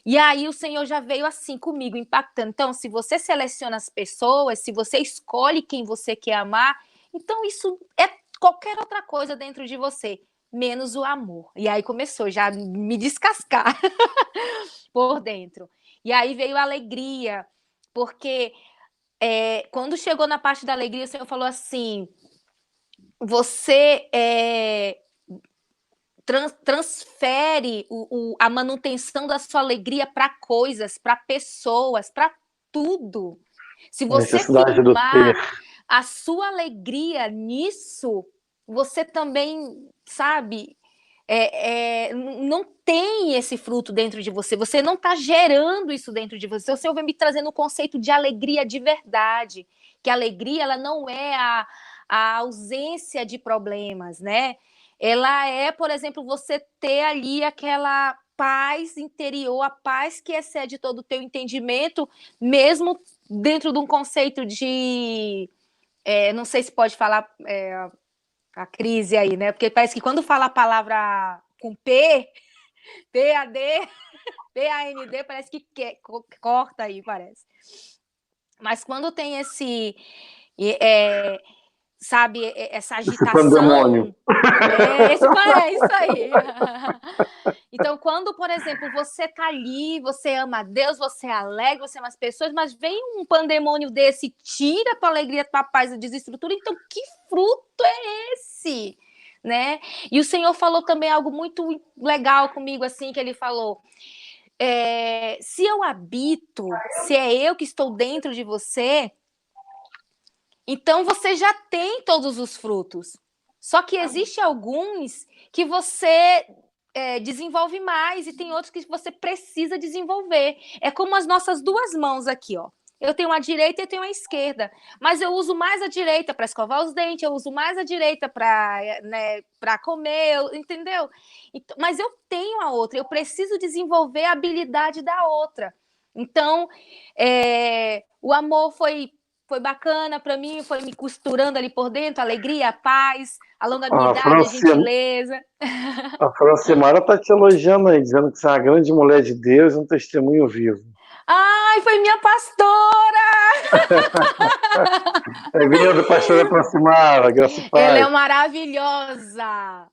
E aí o Senhor já veio assim comigo, impactando. Então, se você seleciona as pessoas, se você escolhe quem você quer amar, então isso é qualquer outra coisa dentro de você, menos o amor. E aí começou já a me descascar por dentro. E aí veio a alegria, porque quando chegou na parte da alegria, o Senhor falou assim, você transfere a manutenção da sua alegria para coisas, para pessoas, para tudo. Se você firmar a sua alegria nisso, você também, sabe, não tem esse fruto dentro de você, você não está gerando isso dentro de você. O Senhor vem me trazendo o conceito de alegria de verdade, que a alegria ela não é a ausência de problemas, né? Ela é, por exemplo, você ter ali aquela paz interior, a paz que excede todo o teu entendimento, mesmo dentro de um conceito de... não sei se pode falar a crise aí, né? Porque parece que quando fala a palavra com P, P-A-D, P-A-N-D, parece que corta aí, parece. Mas quando tem esse... sabe, essa Esse pandemônio. agitação. É isso aí. Então, quando, por exemplo, você tá ali, você ama a Deus, você é alegre, você ama as pessoas, mas vem um pandemônio desse, tira a tua alegria, a tua paz e desestrutura, então que fruto é esse? Né? E o Senhor falou também algo muito legal comigo, assim, que ele falou: se eu habito, se é eu que estou dentro de você, então você já tem todos os frutos. Só que existe alguns que você desenvolve mais e tem outros que você precisa desenvolver. É como as nossas duas mãos aqui, ó. Eu tenho a direita e eu tenho a esquerda, mas eu uso mais a direita para escovar os dentes, eu uso mais a direita para comer, entendeu? Então, mas eu tenho a outra, eu preciso desenvolver a habilidade da outra. Então, o amor foi bacana para mim, foi me costurando ali por dentro, a alegria, a paz, a longanimidade, a gentileza. A Francimara está te elogiando aí, dizendo que você é uma grande mulher de Deus e um testemunho vivo. Ai, foi minha pastora! Bem-vinda, pastora Francimara, graça e paz. Ela é maravilhosa!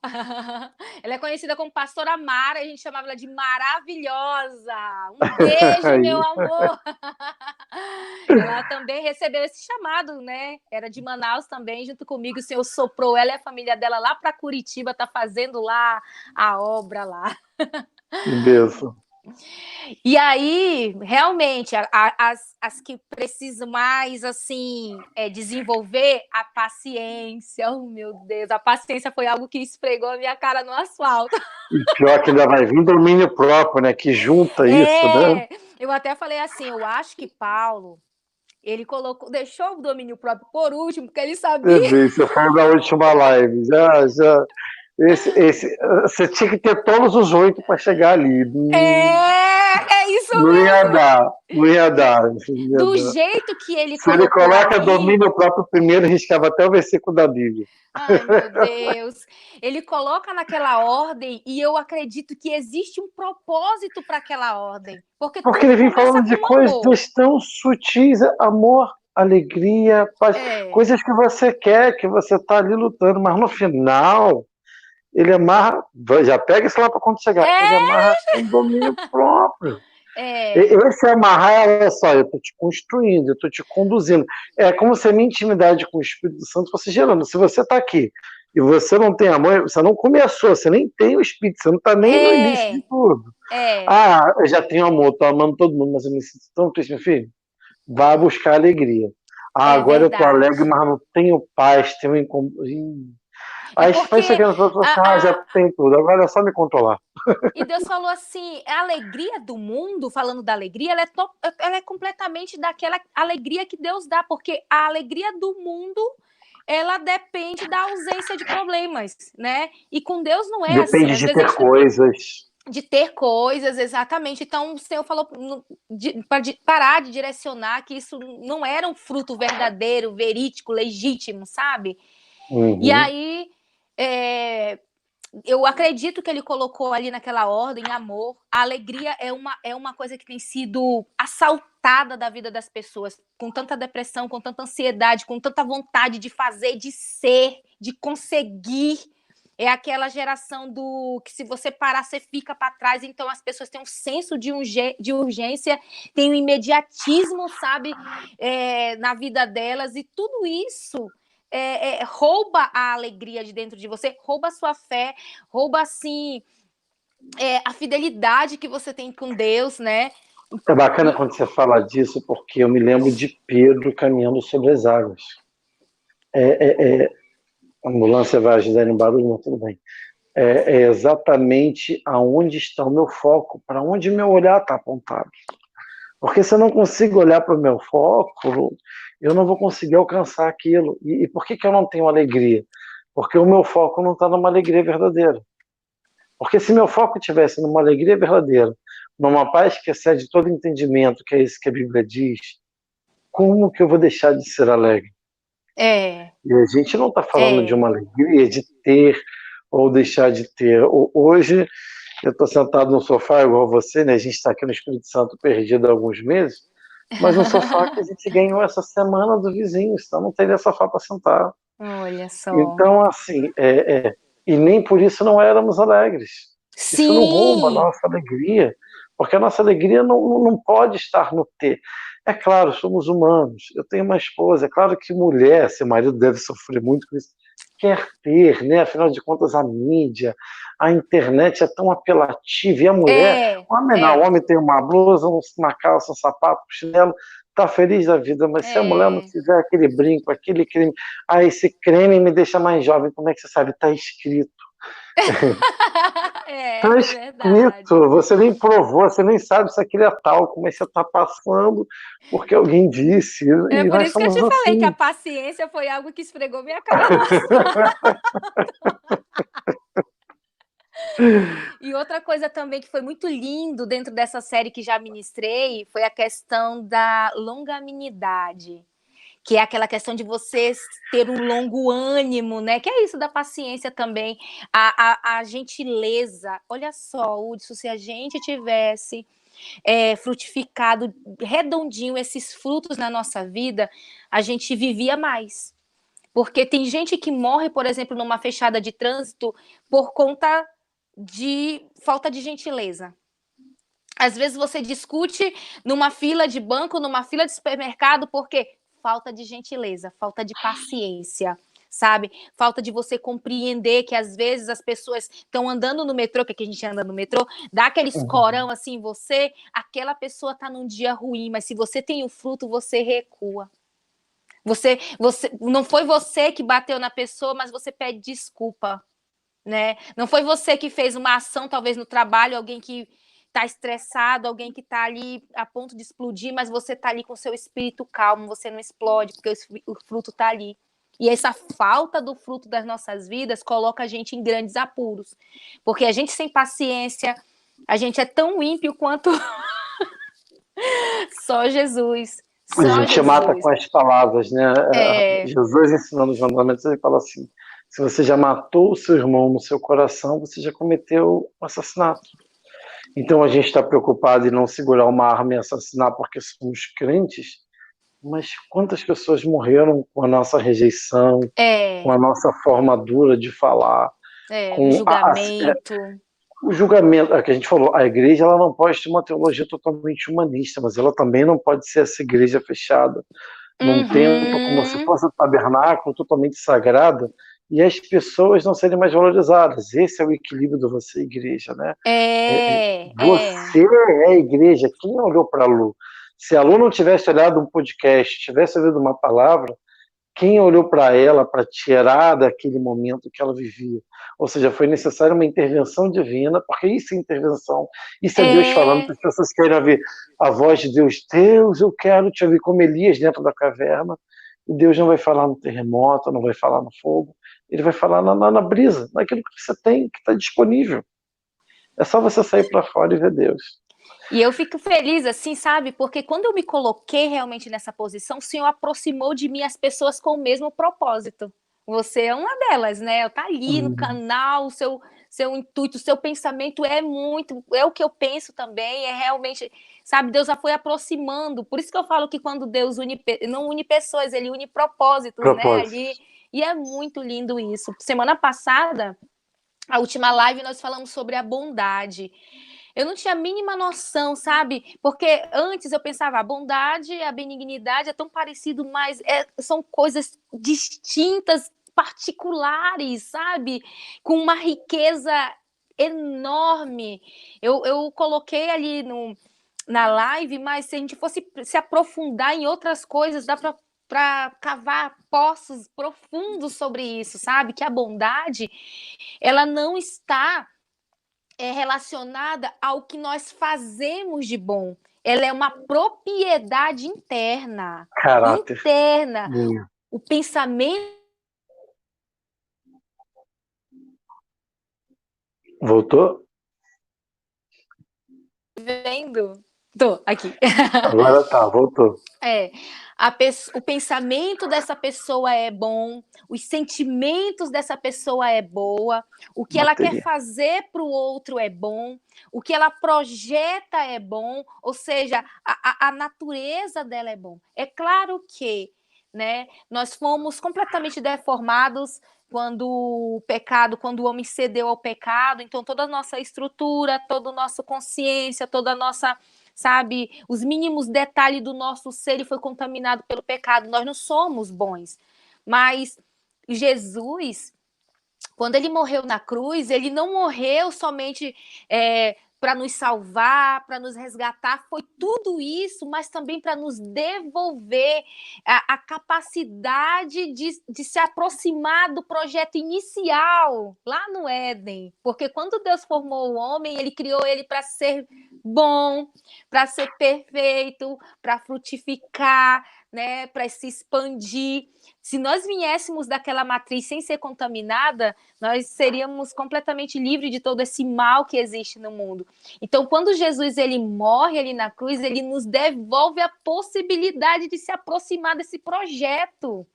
Ela é conhecida como pastora Mara, a gente chamava ela de maravilhosa! Um beijo, meu amor! Ela também recebeu esse chamado, né? Era de Manaus também, junto comigo, o Senhor soprou ela e a família dela lá para Curitiba, tá fazendo lá a obra lá. Um beijo. E aí, realmente, as que precisam mais, assim, desenvolver a paciência. Oh, meu Deus, a paciência foi algo que esfregou a minha cara no asfalto. E pior que ainda vai vir domínio próprio, né? Que junta isso, né? Eu até falei assim, eu acho que Paulo, ele deixou o domínio próprio por último, porque ele sabia... Você foi na última live, já... Você tinha que ter todos os 8 para chegar ali. É isso mesmo. Não ia dar. Do jeito que ele Se ele coloca domínio próprio primeiro, riscava até o versículo da Bíblia. Ai, meu Deus. Ele coloca naquela ordem e eu acredito que existe um propósito para aquela ordem. Porque ele vem falando de coisas tão sutis, amor, alegria, paz, coisas que você quer, que você está ali lutando, mas no final... Ele amarra, já pega isso lá para quando chegar, ele amarra com domínio próprio. Esse amarrar, olha só, eu estou te construindo, eu estou te conduzindo. É como se a minha intimidade com o Espírito Santo fosse gerando. Se você está aqui e você não tem amor, você não começou, você nem tem o Espírito, você não está nem no início de tudo. Eu já tenho amor, estou amando todo mundo, mas eu me sinto tão triste, meu filho. Vá buscar alegria. Agora eu estou alegre, mas não tenho paz, tenho Aí foi chegando para você, já tem tudo, agora é só me controlar. E Deus falou assim, a alegria do mundo, falando da alegria, ela é completamente daquela alegria que Deus dá, porque a alegria do mundo, ela depende da ausência de problemas, né? E com Deus não é assim. Depende de ter coisas. De ter coisas, exatamente. Então, o Senhor falou para parar de direcionar que isso não era um fruto verdadeiro, verídico, legítimo, sabe? Uhum. E aí... eu acredito que ele colocou ali naquela ordem amor. A alegria é uma coisa que tem sido assaltada da vida das pessoas, com tanta depressão, com tanta ansiedade, com tanta vontade de fazer, de ser, de conseguir. É aquela geração do que se você parar, você fica para trás. Então as pessoas têm um senso de urgência, tem um imediatismo, sabe, na vida delas, e tudo isso rouba a alegria de dentro de você, rouba a sua fé, rouba, assim, a fidelidade que você tem com Deus, né? É bacana quando você fala disso, porque eu me lembro de Pedro caminhando sobre as águas. A ambulância vai ajudar em barulho, mas tudo bem. É exatamente aonde está o meu foco, para onde meu olhar está apontado. Porque se eu não consigo olhar para o meu foco, eu não vou conseguir alcançar aquilo. E por que eu não tenho alegria? Porque o meu foco não está numa alegria verdadeira. Porque se meu foco estivesse numa alegria verdadeira, numa paz que excede todo entendimento, que é isso que a Bíblia diz, como que eu vou deixar de ser alegre? E a gente não está falando de uma alegria de ter ou deixar de ter. Hoje, eu estou sentado no sofá igual você, né? A gente está aqui no Espírito Santo perdido há alguns meses, mas no sofá que a gente ganhou essa semana do vizinho, senão não teria sofá para sentar. Olha só. Então, assim, e nem por isso não éramos alegres. Isso não rouba a Sim, nossa alegria, porque a nossa alegria não pode estar no ter. É claro, somos humanos. Eu tenho uma esposa, é claro que mulher, seu marido deve sofrer muito com isso, quer ter, né? Afinal de contas, a mídia, a internet é tão apelativa, e a mulher, o homem não, o homem tem uma blusa, uma calça, um sapato, um chinelo, tá feliz da vida, mas se a mulher não tiver aquele brinco, aquele creme, esse creme me deixa mais jovem, como é que você sabe? Tá escrito. Tá é verdade. escrito, você nem provou, você nem sabe se aquele é talco, mas você tá passando porque alguém disse, É e por nós isso que eu somos te falei que a assim. paciência foi algo que esfregou minha cara no E outra coisa também que foi muito lindo dentro dessa série que já ministrei foi a questão da longanimidade, que é aquela questão de você ter um longo ânimo, né? Que é isso da paciência também, a gentileza. Olha só, Hudson, se a gente tivesse frutificado redondinho esses frutos na nossa vida, a gente vivia mais. Porque tem gente que morre, por exemplo, numa fechada de trânsito por conta de falta de gentileza. Às vezes você discute numa fila de banco, numa fila de supermercado, porque falta de gentileza, falta de paciência, sabe? Falta de você compreender que às vezes as pessoas estão andando no metrô, que aqui a gente anda no metrô, dá aquele escorão assim em você, aquela pessoa tá num dia ruim, mas se você tem o fruto, você recua. Você não foi você que bateu na pessoa, mas você pede desculpa, né? Não foi você que fez uma ação, talvez no trabalho, alguém que está estressado, alguém que está ali a ponto de explodir, mas você está ali com seu espírito calmo, você não explode, porque o fruto está ali. E essa falta do fruto das nossas vidas coloca a gente em grandes apuros. Porque a gente sem paciência, a gente é tão ímpio quanto só Jesus. A Só gente mata Jesus. com as palavras, né? É, Jesus ensinando os mandamentos, ele fala assim: se você já matou o seu irmão no seu coração, você já cometeu um assassinato. Então a gente está preocupado em não segurar uma arma e assassinar porque somos crentes, mas quantas pessoas morreram com a nossa rejeição, com a nossa forma dura de falar, o com julgamento. o julgamento, é que a gente falou, a igreja ela não pode ter uma teologia totalmente humanista, mas ela também não pode ser essa igreja fechada num templo como se fosse um tabernáculo totalmente sagrado e as pessoas não serem mais valorizadas. Esse é o equilíbrio do você igreja, né? Você é a igreja. Quem olhou para a Lu? Se a Lu não tivesse olhado um podcast, tivesse ouvido uma palavra, quem olhou para ela para tirar daquele momento que ela vivia? Ou seja, foi necessária uma intervenção divina, porque isso é intervenção, isso é Deus falando, que as pessoas querem ouvir a voz de Deus. Deus, eu quero te ouvir como Elias dentro da caverna. E Deus não vai falar no terremoto, não vai falar no fogo, ele vai falar na brisa, naquilo que você tem, que está disponível. É só você sair para fora e ver Deus. E eu fico feliz, assim, sabe? Porque quando eu me coloquei realmente nessa posição, o Senhor aproximou de mim as pessoas com o mesmo propósito. Você é uma delas, né? Tá ali no canal, o seu intuito, o seu pensamento é o que eu penso também, é realmente, sabe? Deus já foi aproximando. Por isso que eu falo que quando Deus não une pessoas, ele une propósitos, né? Ali. E é muito lindo isso. Semana passada, a última live, nós falamos sobre a bondade. Eu não tinha a mínima noção, sabe? Porque antes eu pensava, a bondade, a benignidade é tão parecido, mas são coisas distintas, particulares, sabe? Com uma riqueza enorme. Eu coloquei ali na live, mas se a gente fosse se aprofundar em outras coisas, dá para cavar poços profundos sobre isso, sabe? Que a bondade, ela não está relacionada ao que nós fazemos de bom. Ela é uma propriedade interna. Caráter. Interna. O pensamento. Voltou? Vendo? Tô aqui. Agora tá, voltou. O pensamento dessa pessoa é bom, os sentimentos dessa pessoa é boa, o que ela quer fazer para o outro é bom, o que ela projeta é bom, ou seja, a natureza dela é bom. É claro que né? Nós fomos completamente deformados quando o homem cedeu ao pecado, então toda a nossa estrutura, toda a nossa consciência, toda a nossa, sabe, os mínimos detalhes do nosso ser ele foi contaminado pelo pecado. Nós não somos bons, mas Jesus, quando ele morreu na cruz, ele não morreu somente para nos salvar, para nos resgatar, foi tudo isso, mas também para nos devolver a capacidade de se aproximar do projeto inicial, lá no Éden. Porque quando Deus formou o homem, ele criou ele para ser bom, para ser perfeito, para frutificar, né, para se expandir. Se nós viéssemos daquela matriz sem ser contaminada, nós seríamos completamente livres de todo esse mal que existe no mundo. Então, quando Jesus ele morre ali na cruz, ele nos devolve a possibilidade de se aproximar desse projeto,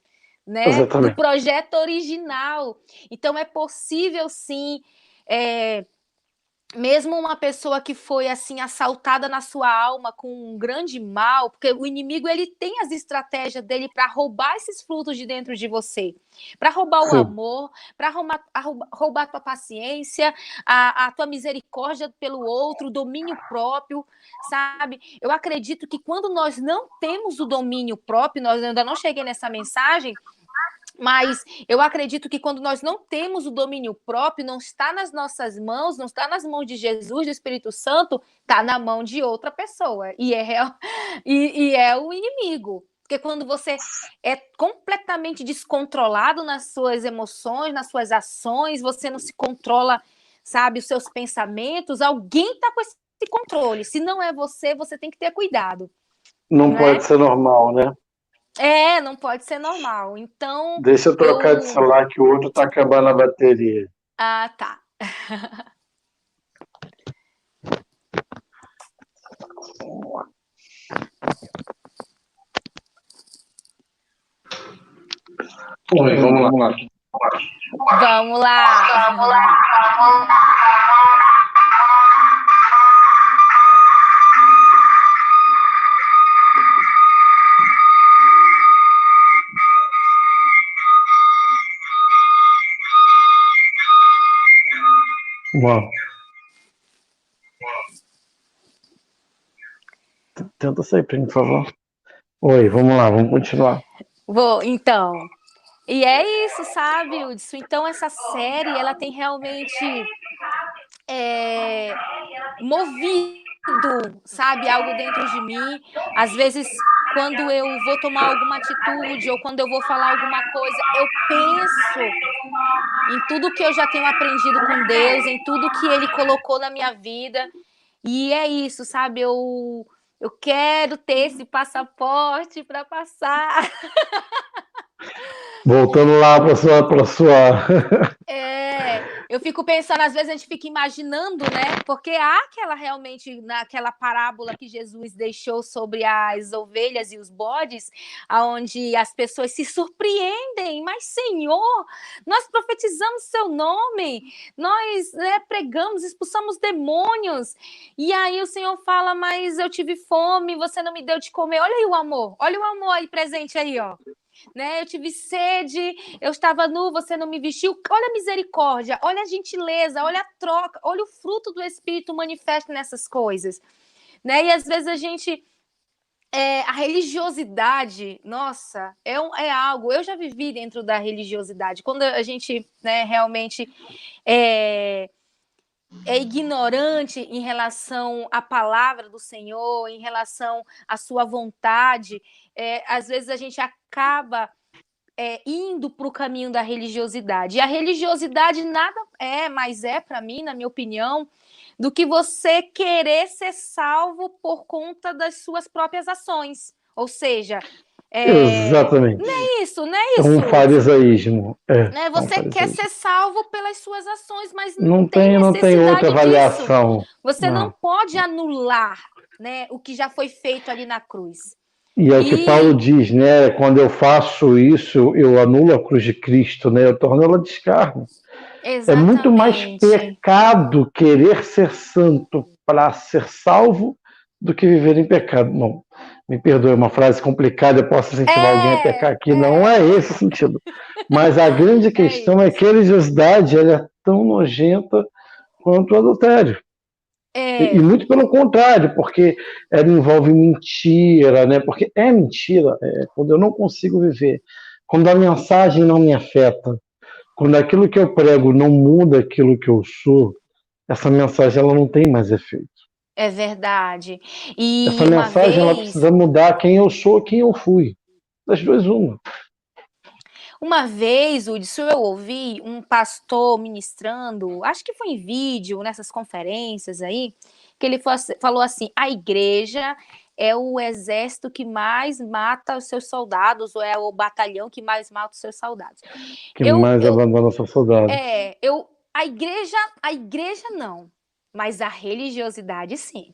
né? Exatamente. Do projeto original. Então, é possível, sim, mesmo uma pessoa que foi assim assaltada na sua alma com um grande mal, porque o inimigo ele tem as estratégias dele para roubar esses frutos de dentro de você, para roubar o amor, para roubar a tua paciência, a tua misericórdia pelo outro, o domínio próprio, sabe? Eu acredito que quando nós não temos o domínio próprio, nós ainda não cheguei nessa mensagem, mas eu acredito que quando nós não temos o domínio próprio, não está nas nossas mãos, não está nas mãos de Jesus, do Espírito Santo, está na mão de outra pessoa. E é o inimigo. Porque quando você é completamente descontrolado nas suas emoções, nas suas ações, você não se controla, sabe, os seus pensamentos, alguém está com esse controle. Se não é você, você tem que ter cuidado. Não pode ser normal, né? Não pode ser normal. Então. Deixa eu trocar de celular que o outro tá acabando a bateria. Ah, tá. Oi, vamos lá. Vamos lá. Uau. Tenta sair para mim, por favor. Oi, vamos lá, vamos continuar. Então. E é isso, sabe, Hudson? Então, essa série, ela tem realmente movido, sabe, algo dentro de mim. Às vezes, quando eu vou tomar alguma atitude ou quando eu vou falar alguma coisa, eu penso em tudo que eu já tenho aprendido com Deus, em tudo que Ele colocou na minha vida. E é isso, sabe? Eu quero ter esse passaporte para passar. Voltando lá para sua... Eu fico pensando, às vezes a gente fica imaginando, né? Porque há naquela parábola que Jesus deixou sobre as ovelhas e os bodes, onde as pessoas se surpreendem, mas Senhor, nós profetizamos seu nome, nós pregamos, expulsamos demônios, e aí o Senhor fala, mas eu tive fome, você não me deu de comer. Olha aí o amor aí presente aí, ó. Né? Eu tive sede, eu estava nu, você não me vestiu. Olha a misericórdia, olha a gentileza, olha a troca, olha o fruto do Espírito manifesto nessas coisas, né? E às vezes a gente a religiosidade, nossa, é algo. Eu já vivi dentro da religiosidade. Quando a gente, né, realmente é ignorante em relação à palavra do Senhor, em relação à sua vontade, às vezes a gente acaba indo para o caminho da religiosidade. E a religiosidade nada mais para mim, na minha opinião, do que você querer ser salvo por conta das suas próprias ações. Ou seja, exatamente. Não é isso. É um farisaísmo. Você quer ser salvo pelas suas ações, mas não tem outra avaliação. Disso. Você não pode anular, né, o que já foi feito ali na cruz. E é o que Paulo diz, né? Quando eu faço isso, eu anulo a cruz de Cristo, né? Eu torno ela descarne. Exatamente. É muito mais pecado querer ser santo para ser salvo do que viver em pecado. Não. me perdoe, uma frase complicada, eu posso incentivar alguém a pecar aqui, não é esse o sentido. Mas a grande questão é que a religiosidade ela é tão nojenta quanto o adultério. E muito pelo contrário, porque ela envolve mentira, né? Porque é mentira, quando eu não consigo viver, quando a mensagem não me afeta, quando aquilo que eu prego não muda aquilo que eu sou, essa mensagem ela não tem mais efeito. É verdade. E essa mensagem ela precisa mudar quem eu sou, quem eu fui. Das duas, uma. Uma vez, Hudson, eu ouvi um pastor ministrando, acho que foi em vídeo, nessas conferências aí, que ele falou assim: a igreja é o exército que mais mata os seus soldados, ou é o batalhão que mais mata os seus soldados. Que mais abandona os seus soldados. A igreja não, mas a religiosidade sim.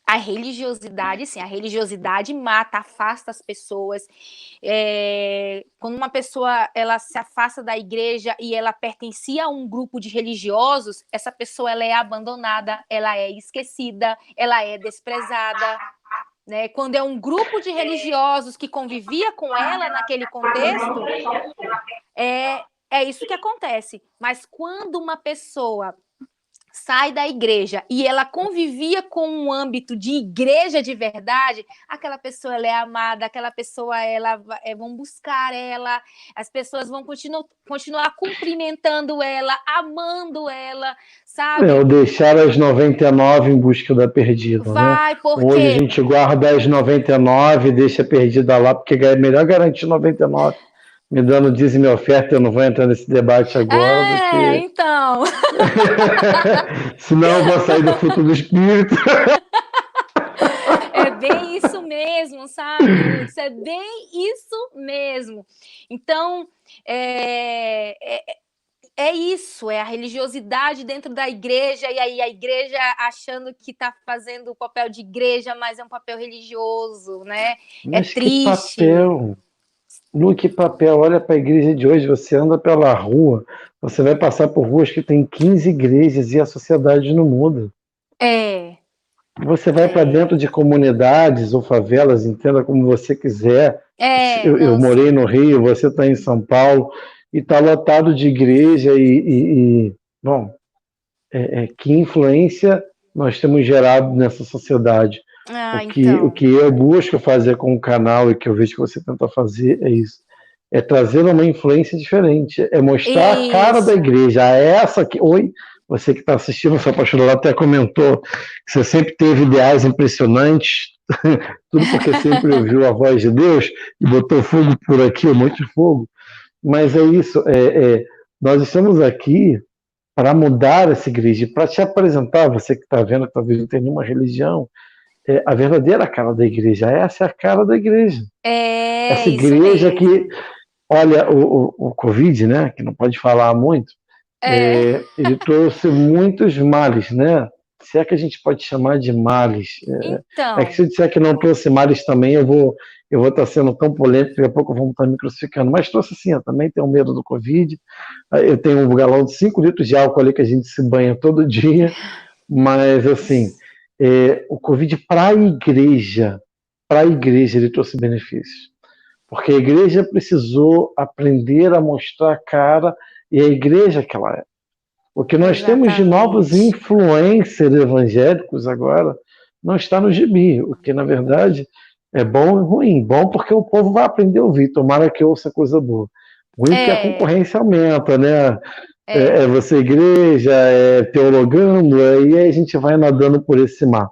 A religiosidade, sim, a religiosidade mata, afasta as pessoas. Quando uma pessoa ela se afasta da igreja e ela pertencia a um grupo de religiosos, essa pessoa ela é abandonada, ela é esquecida, ela é desprezada. Né? Quando é um grupo de religiosos que convivia com ela naquele contexto, é isso que acontece. Mas quando uma pessoa sai da igreja e ela convivia com um âmbito de igreja de verdade, aquela pessoa ela é amada, aquela pessoa vão buscar ela, as pessoas vão continuar cumprimentando ela, amando ela, sabe? Ou deixar as 99 em busca da perdida, né? Porque... Hoje a gente guarda as 99 e deixa a perdida lá, porque é melhor garantir 99. Me dando dízimo e oferta, eu não vou entrar nesse debate agora. Então. Senão eu vou sair do fruto do Espírito. É bem isso mesmo, sabe? Isso é bem isso mesmo. Então, é isso, é a religiosidade dentro da igreja, e aí a igreja achando que está fazendo o papel de igreja, mas é um papel religioso, né? Mas é triste. Que papel! Lu, que papel! Olha para a igreja de hoje, você anda pela rua, você vai passar por ruas que tem 15 igrejas e a sociedade não muda. Você vai para dentro de comunidades ou favelas, entenda como você quiser. Eu morei no Rio, você está em São Paulo, e está lotado de igreja bom, que influência nós temos gerado nessa sociedade. O que eu busco fazer com o canal e que eu vejo que você tenta fazer é isso. É trazer uma influência diferente, é mostrar a cara da igreja, essa que... Oi, você que está assistindo, sua pastora até comentou que você sempre teve ideais impressionantes, tudo porque sempre ouviu a voz de Deus e botou fogo por aqui, muito fogo. Mas é isso, nós estamos aqui para mudar essa igreja, para te apresentar, você que está vendo que talvez não tenha nenhuma religião, a verdadeira cara da igreja. Essa é a cara da igreja. Essa igreja que, olha, o Covid, né, que não pode falar muito, ele trouxe muitos males, né? Se é que a gente pode chamar de males. É que se eu disser que não trouxe males também, eu vou estar sendo tão polêmico, daqui a pouco vamos estar me crucificando. Mas trouxe sim, eu também tenho medo do Covid. Eu tenho um galão de 5 litros de álcool ali que a gente se banha todo dia. Mas, assim, o Covid para a igreja, ele trouxe benefícios. Porque a igreja precisou aprender a mostrar a cara e a igreja que ela é. O que nós temos de novos influencers evangélicos agora não está no gibi, o que na verdade é bom e ruim. Bom porque o povo vai aprender a ouvir, tomara que ouça coisa boa. Ruim porque a concorrência aumenta, né? Você igreja, teologando, aí a gente vai nadando por esse mar.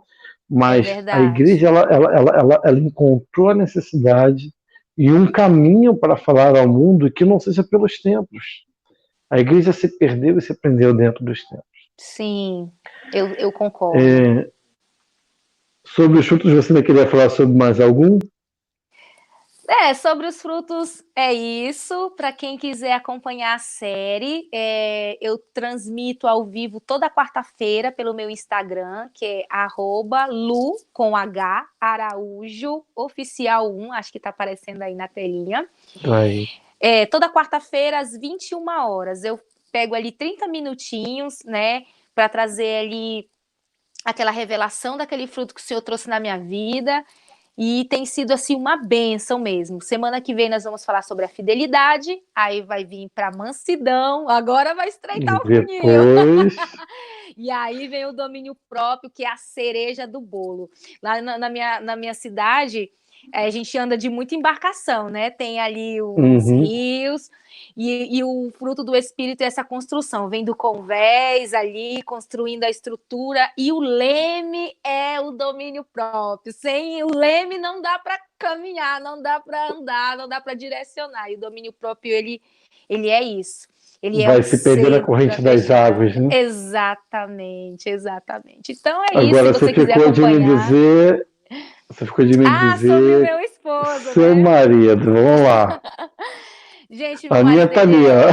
Mas a igreja ela encontrou a necessidade e um caminho para falar ao mundo que não seja pelos templos. A igreja se perdeu e se prendeu dentro dos templos. Sim, eu concordo. Sobre os frutos, você ainda queria falar sobre mais algum? Sobre os frutos é isso. Para quem quiser acompanhar a série, eu transmito ao vivo toda quarta-feira pelo meu Instagram, que é @lu com H Araújo oficial 1, acho que está aparecendo aí na telinha. Aí. Toda quarta-feira às 21 horas. Eu pego ali 30 minutinhos, né, para trazer ali aquela revelação daquele fruto que o Senhor trouxe na minha vida. E tem sido assim uma bênção mesmo. Semana que vem nós vamos falar sobre a fidelidade, aí vai vir para mansidão, agora vai estreitar o funil. Depois, E aí vem o domínio próprio, que é a cereja do bolo. Lá na minha cidade, a gente anda de muita embarcação, né? Tem ali os rios, e o fruto do Espírito é essa construção. Vem do convés ali, construindo a estrutura, e o leme é o domínio próprio. Sem o leme não dá para caminhar, não dá para andar, não dá para direcionar. E o domínio próprio, ele é isso. Ele é vai um se perder na selo corrente das fechar. águas, né? Exatamente, exatamente. Então é isso, se Agora, você quiser acompanhar. você ficou de me Sobre o dizer meu esposo, seu né? marido, vamos lá. Gente, meu A minha marido, tá ali, ó.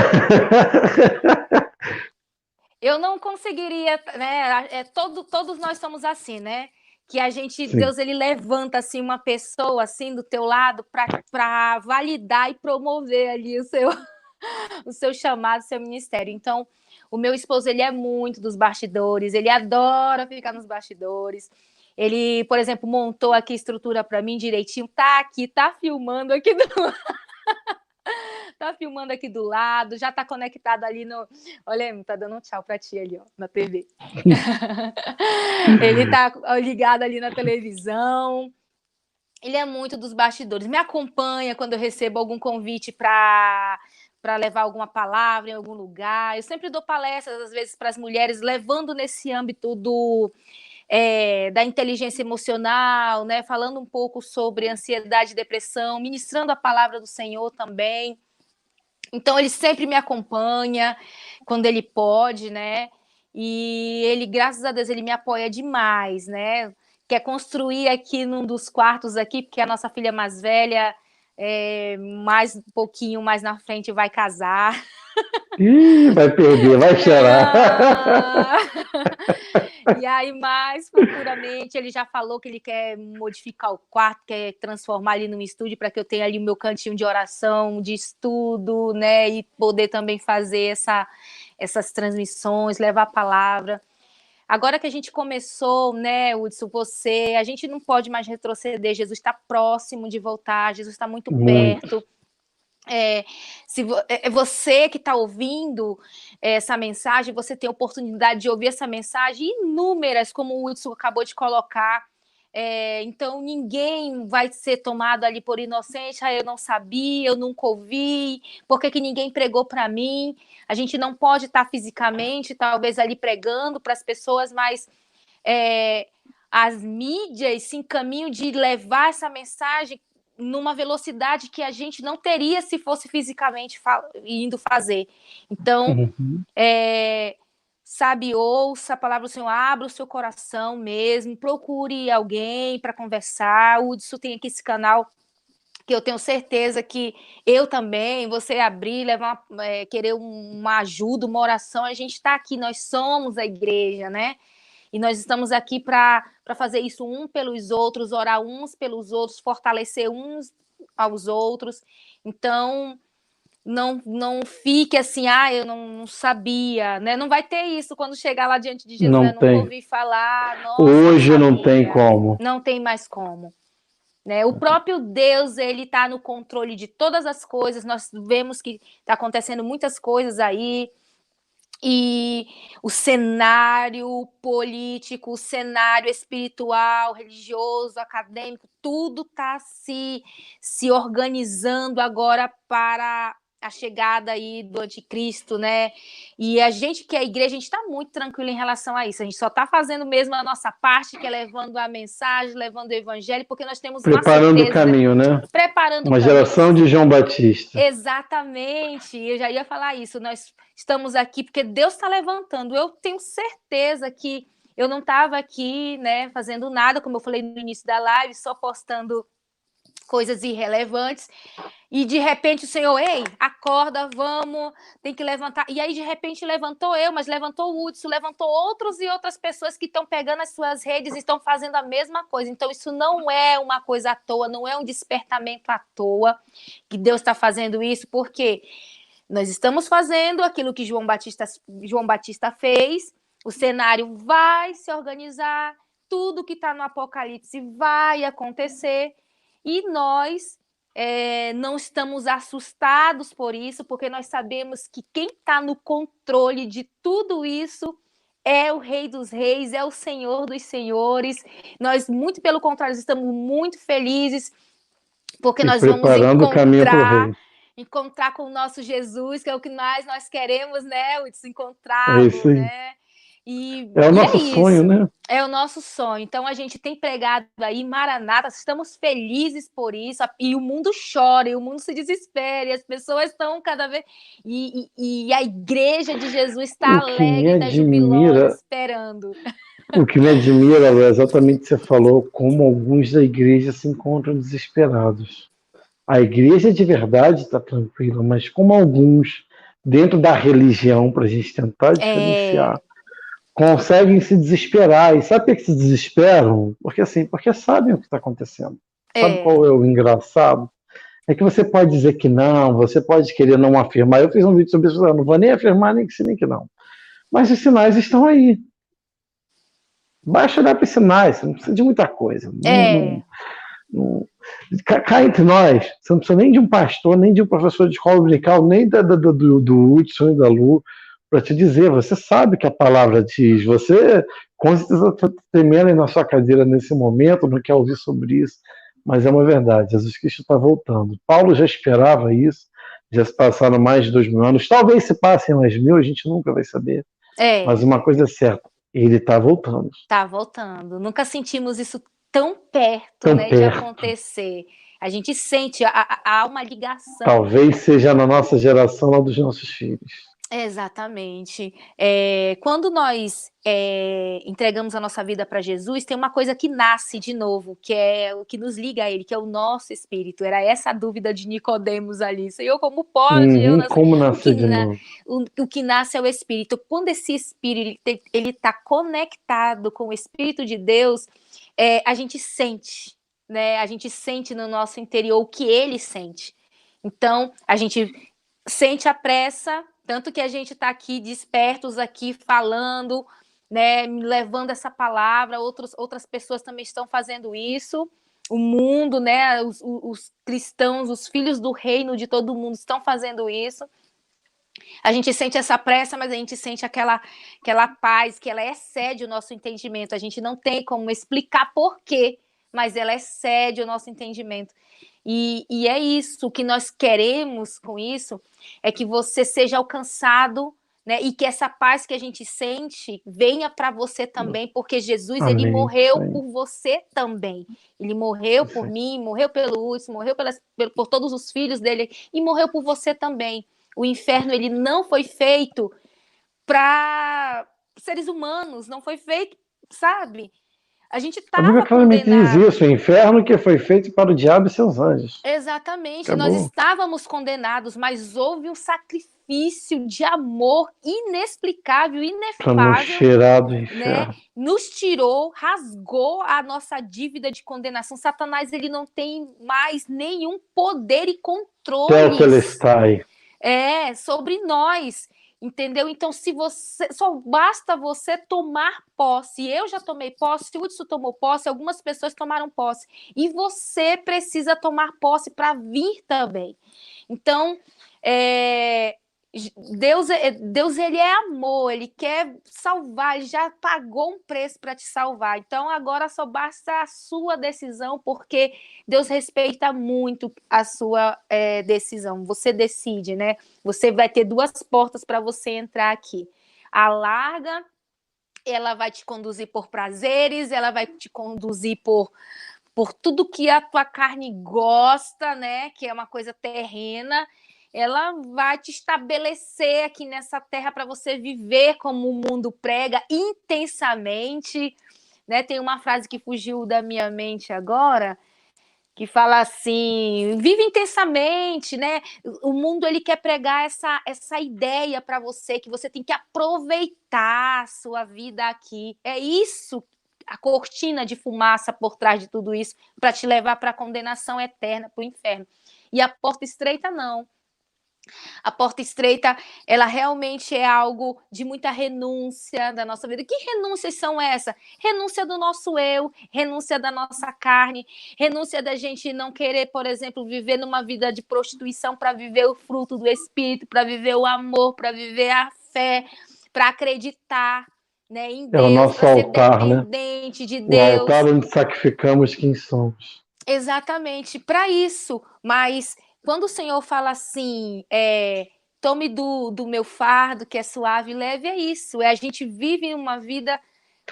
eu não conseguiria, né? Todos nós somos assim, né? Que a gente, Sim. Deus, ele levanta assim uma pessoa assim do teu lado para validar e promover ali o seu chamado, o seu ministério. Então, o meu esposo, ele é muito dos bastidores, ele adora ficar nos bastidores. Ele, por exemplo, montou aqui a estrutura para mim direitinho, tá filmando aqui tá filmando aqui do lado, já tá conectado ali no... Olha, tá dando um tchau pra ti ali, ó, na TV. Ele tá ligado ali na televisão. Ele é muito dos bastidores. Me acompanha quando eu recebo algum convite para levar alguma palavra em algum lugar. Eu sempre dou palestras, às vezes, para as mulheres, levando nesse âmbito da inteligência emocional, né? Falando um pouco sobre ansiedade e depressão, ministrando a palavra do Senhor também. Então, ele sempre me acompanha quando ele pode, né? E ele, graças a Deus, ele me apoia demais, né? Quer construir aqui num dos quartos aqui, porque a nossa filha mais velha, mais um pouquinho mais na frente, vai casar. Ih, vai perder, vai chorar. E aí, mais futuramente, ele já falou que ele quer modificar o quarto, quer transformar ali num estúdio para que eu tenha ali o meu cantinho de oração, de estudo, né? E poder também fazer essas transmissões, levar a palavra. Agora que a gente começou, né, Hudson, a gente não pode mais retroceder, Jesus está próximo de voltar, Jesus está muito perto. Você que está ouvindo essa mensagem, você tem a oportunidade de ouvir essa mensagem inúmeras, como o Hudson acabou de colocar. Então, ninguém vai ser tomado ali por inocente. Eu não sabia, eu nunca ouvi, por que ninguém pregou para mim? A gente não pode estar fisicamente, talvez, ali pregando para as pessoas, mas as mídias se encaminham de levar essa mensagem numa velocidade que a gente não teria se fosse fisicamente indo fazer. Então, sabe, ouça a palavra do Senhor, abra o seu coração mesmo, procure alguém para conversar. O Hudson tem aqui esse canal que eu tenho certeza que eu também, você abrir, querer uma ajuda, uma oração, a gente está aqui, nós somos a igreja, né? E nós estamos aqui para fazer isso um pelos outros, orar uns pelos outros, fortalecer uns aos outros. Então, não fique assim, eu não sabia, né? Não vai ter isso quando chegar lá diante de Jesus, Não né? Nunca tem. ouvi falar, nossa, Hoje não tem como. Não tem mais como. Né? O próprio Deus, ele está no controle de todas as coisas, nós vemos que está acontecendo muitas coisas aí, e o cenário político, o cenário espiritual, religioso, acadêmico, tudo está se organizando agora para a chegada aí do anticristo, né? E a gente que é a igreja, a gente está muito tranquilo em relação a isso. A gente só está fazendo mesmo a nossa parte, que é levando a mensagem, levando o evangelho, porque nós temos uma certeza... Preparando o caminho, né? Preparando uma o caminho. Geração de João Batista. Exatamente, eu já ia falar isso. Nós estamos aqui porque Deus está levantando. Eu tenho certeza que eu não estava aqui, né, fazendo nada, como eu falei no início da live, só postando coisas irrelevantes. E de repente o Senhor, ei, acorda, vamos, tem que levantar. E aí de repente levantou eu, mas levantou o Hudson, levantou outros e outras pessoas que estão pegando as suas redes e estão fazendo a mesma coisa. Então isso não é uma coisa à toa, não é um despertamento à toa que Deus está fazendo isso, porque nós estamos fazendo aquilo que João Batista fez, o cenário vai se organizar, tudo que está no Apocalipse vai acontecer, e nós não estamos assustados por isso, porque nós sabemos que quem está no controle de tudo isso é o Rei dos Reis, é o Senhor dos Senhores. Nós, muito pelo contrário, estamos muito felizes, porque nós vamos preparando o caminho para o Rei. encontrar com o nosso Jesus, que é o que mais nós queremos, né? É encontrá-lo, isso aí. né? É o nosso isso. sonho, né? É o nosso sonho. Então a gente tem pregado aí, Maranata, estamos felizes por isso, e o mundo chora, e o mundo se desespera, e as pessoas estão cada vez. E a igreja de Jesus está alegre, está jubilosa, esperando. O que me admira, Lu, é exatamente o que você falou, como alguns da igreja se encontram desesperados. A igreja de verdade está tranquila, mas como alguns, dentro da religião, para a gente tentar diferenciar, conseguem se desesperar. E sabe por que se desesperam? Porque sabem o que está acontecendo. Sabe qual é o engraçado? É que você pode dizer que não, você pode querer não afirmar. Eu fiz um vídeo sobre isso, eu não vou nem afirmar, nem que sim, nem que não. Mas os sinais estão aí. Basta olhar para os sinais, você não precisa de muita coisa. Cá entre nós, você não precisa nem de um pastor, nem de um professor de escola dominical, nem do Hudson e da Lu, para te dizer. Você sabe que a palavra diz. Você, com certeza, está tremendo aí na sua cadeira nesse momento, não quer ouvir sobre isso, mas é uma verdade. Jesus Cristo está voltando. Paulo já esperava isso, já se passaram mais de 2000 anos. Talvez se passem mais 1000, a gente nunca vai saber. Mas uma coisa é certa, ele está voltando. Está voltando. Nunca sentimos isso tão perto, né, de acontecer. A gente sente, há uma ligação. Talvez seja na nossa geração, lá dos nossos filhos. Exatamente. Quando nós entregamos a nossa vida para Jesus, tem uma coisa que nasce de novo, que é o que nos liga a Ele, que é o nosso espírito. Era essa a dúvida de Nicodemos ali. Senhor, como pode? Como nascer de novo? O que nasce é o espírito. Quando esse espírito ele está conectado com o Espírito de Deus, a gente sente, né? A gente sente no nosso interior o que Ele sente. Então, a gente sente a pressa, tanto que a gente está aqui despertos aqui falando, né, levando essa palavra. Outras pessoas também estão fazendo isso. O mundo, né, os cristãos, os filhos do reino de todo mundo estão fazendo isso. A gente sente essa pressa, mas a gente sente aquela paz que ela excede o nosso entendimento. A gente não tem como explicar por quê, mas ela excede o nosso entendimento. E é isso, o que nós queremos com isso é que você seja alcançado, né, e que essa paz que a gente sente venha para você também, porque Jesus, ele morreu por você também. Ele morreu por mim, morreu pelo Hudson, morreu por todos os filhos dele e morreu por você também. O inferno, ele não foi feito para seres humanos, não foi feito, sabe? A gente estava condenado. Claramente diz isso, o inferno que foi feito para o diabo e seus anjos. Exatamente, nós estávamos condenados, mas houve um sacrifício de amor inexplicável, inefável. Para nos tirar do inferno. Né? Nos tirou, rasgou a nossa dívida de condenação. Satanás, ele não tem mais nenhum poder e controle sobre nós. Entendeu? Então, se você só basta você tomar posse. Eu já tomei posse, o Hudson tomou posse, algumas pessoas tomaram posse. E você precisa tomar posse para vir também. Então, Deus, ele é amor, ele quer salvar, ele já pagou um preço para te salvar. Então, agora só basta a sua decisão, porque Deus respeita muito a sua decisão. Você decide, né? Você vai ter 2 portas para você entrar aqui. A larga, ela vai te conduzir por prazeres, ela vai te conduzir por tudo que a tua carne gosta, né? Que é uma coisa terrena. Ela vai te estabelecer aqui nessa terra para você viver como o mundo prega, intensamente, né? Tem uma frase que fugiu da minha mente agora, que fala assim, vive intensamente, né? O mundo, ele quer pregar essa ideia para você, que você tem que aproveitar a sua vida aqui. É isso, a cortina de fumaça por trás de tudo isso, para te levar para a condenação eterna, para o inferno. E a porta estreita, não. A porta estreita, ela realmente é algo de muita renúncia da nossa vida. Que renúncias são essas? Renúncia do nosso eu, renúncia da nossa carne, renúncia da gente não querer, por exemplo, viver numa vida de prostituição para viver o fruto do Espírito, para viver o amor, para viver a fé, para acreditar, né, em É o Deus, nosso para ser altar, né? dependente de O altar Deus. onde sacrificamos quem somos. Exatamente, para isso. Mas quando o Senhor fala assim, tome do meu fardo, que é suave e leve, é isso. A gente vive uma vida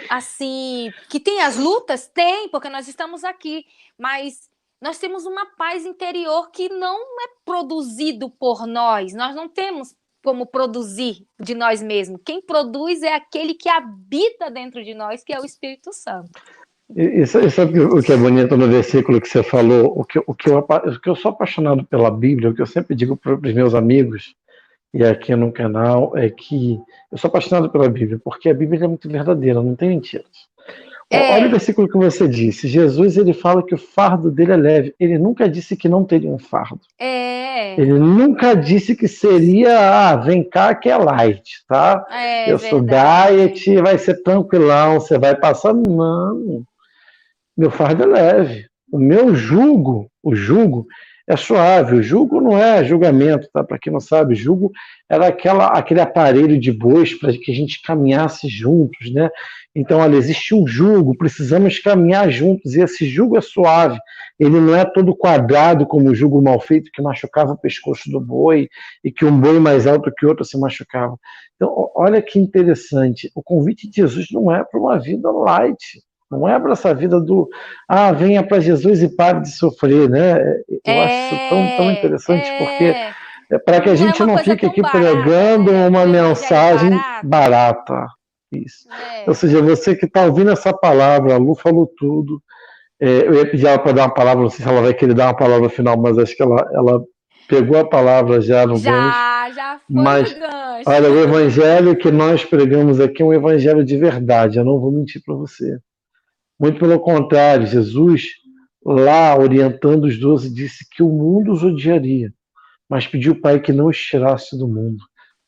assim, que tem as lutas? Tem, porque nós estamos aqui. Mas nós temos uma paz interior que não é produzido por nós. Nós não temos como produzir de nós mesmos. Quem produz é aquele que habita dentro de nós, que é o Espírito Santo. E sabe o que é bonito no versículo que você falou? O que eu sou apaixonado pela Bíblia, o que eu sempre digo para os meus amigos, e aqui no canal, é que eu sou apaixonado pela Bíblia, porque a Bíblia é muito verdadeira, não tem mentiras. Olha o É, versículo que você disse. Jesus, ele fala que o fardo dele é leve. Ele nunca disse que não teria um fardo. é, Ele nunca disse que seria, vem cá que é light, tá? é Eu sou verdade. diet, vai ser tranquilão, você vai passar. Não, meu fardo é leve. O jugo é suave. O jugo não é julgamento, tá? Para quem não sabe, jugo era aquele aparelho de bois para que a gente caminhasse juntos, né? Então, olha, existe um jugo, precisamos caminhar juntos, e esse jugo é suave. Ele não é todo quadrado como o jugo mal feito que machucava o pescoço do boi e que um boi mais alto que o outro se machucava. Então, olha que interessante. O convite de Jesus não é para uma vida light. Não é para essa vida venha para Jesus e pare de sofrer, né? Eu acho isso tão, tão interessante, porque É. é para que a Não é gente uma não coisa fique tão aqui barata, pregando né? uma Um evangelho mensagem barato, barata. Isso. Ou né? seja, você que está ouvindo essa palavra, a Lu falou tudo. Eu ia pedir ela para dar uma palavra, não sei se ela vai querer dar uma palavra final, mas acho que ela pegou a palavra já no gancho. Já foi no Mas, gancho. olha, o evangelho que nós pregamos aqui é um evangelho de verdade, eu não vou mentir para você. Muito pelo contrário, Jesus, lá orientando os 12, disse que o mundo os odiaria, mas pediu ao Pai que não os tirasse do mundo.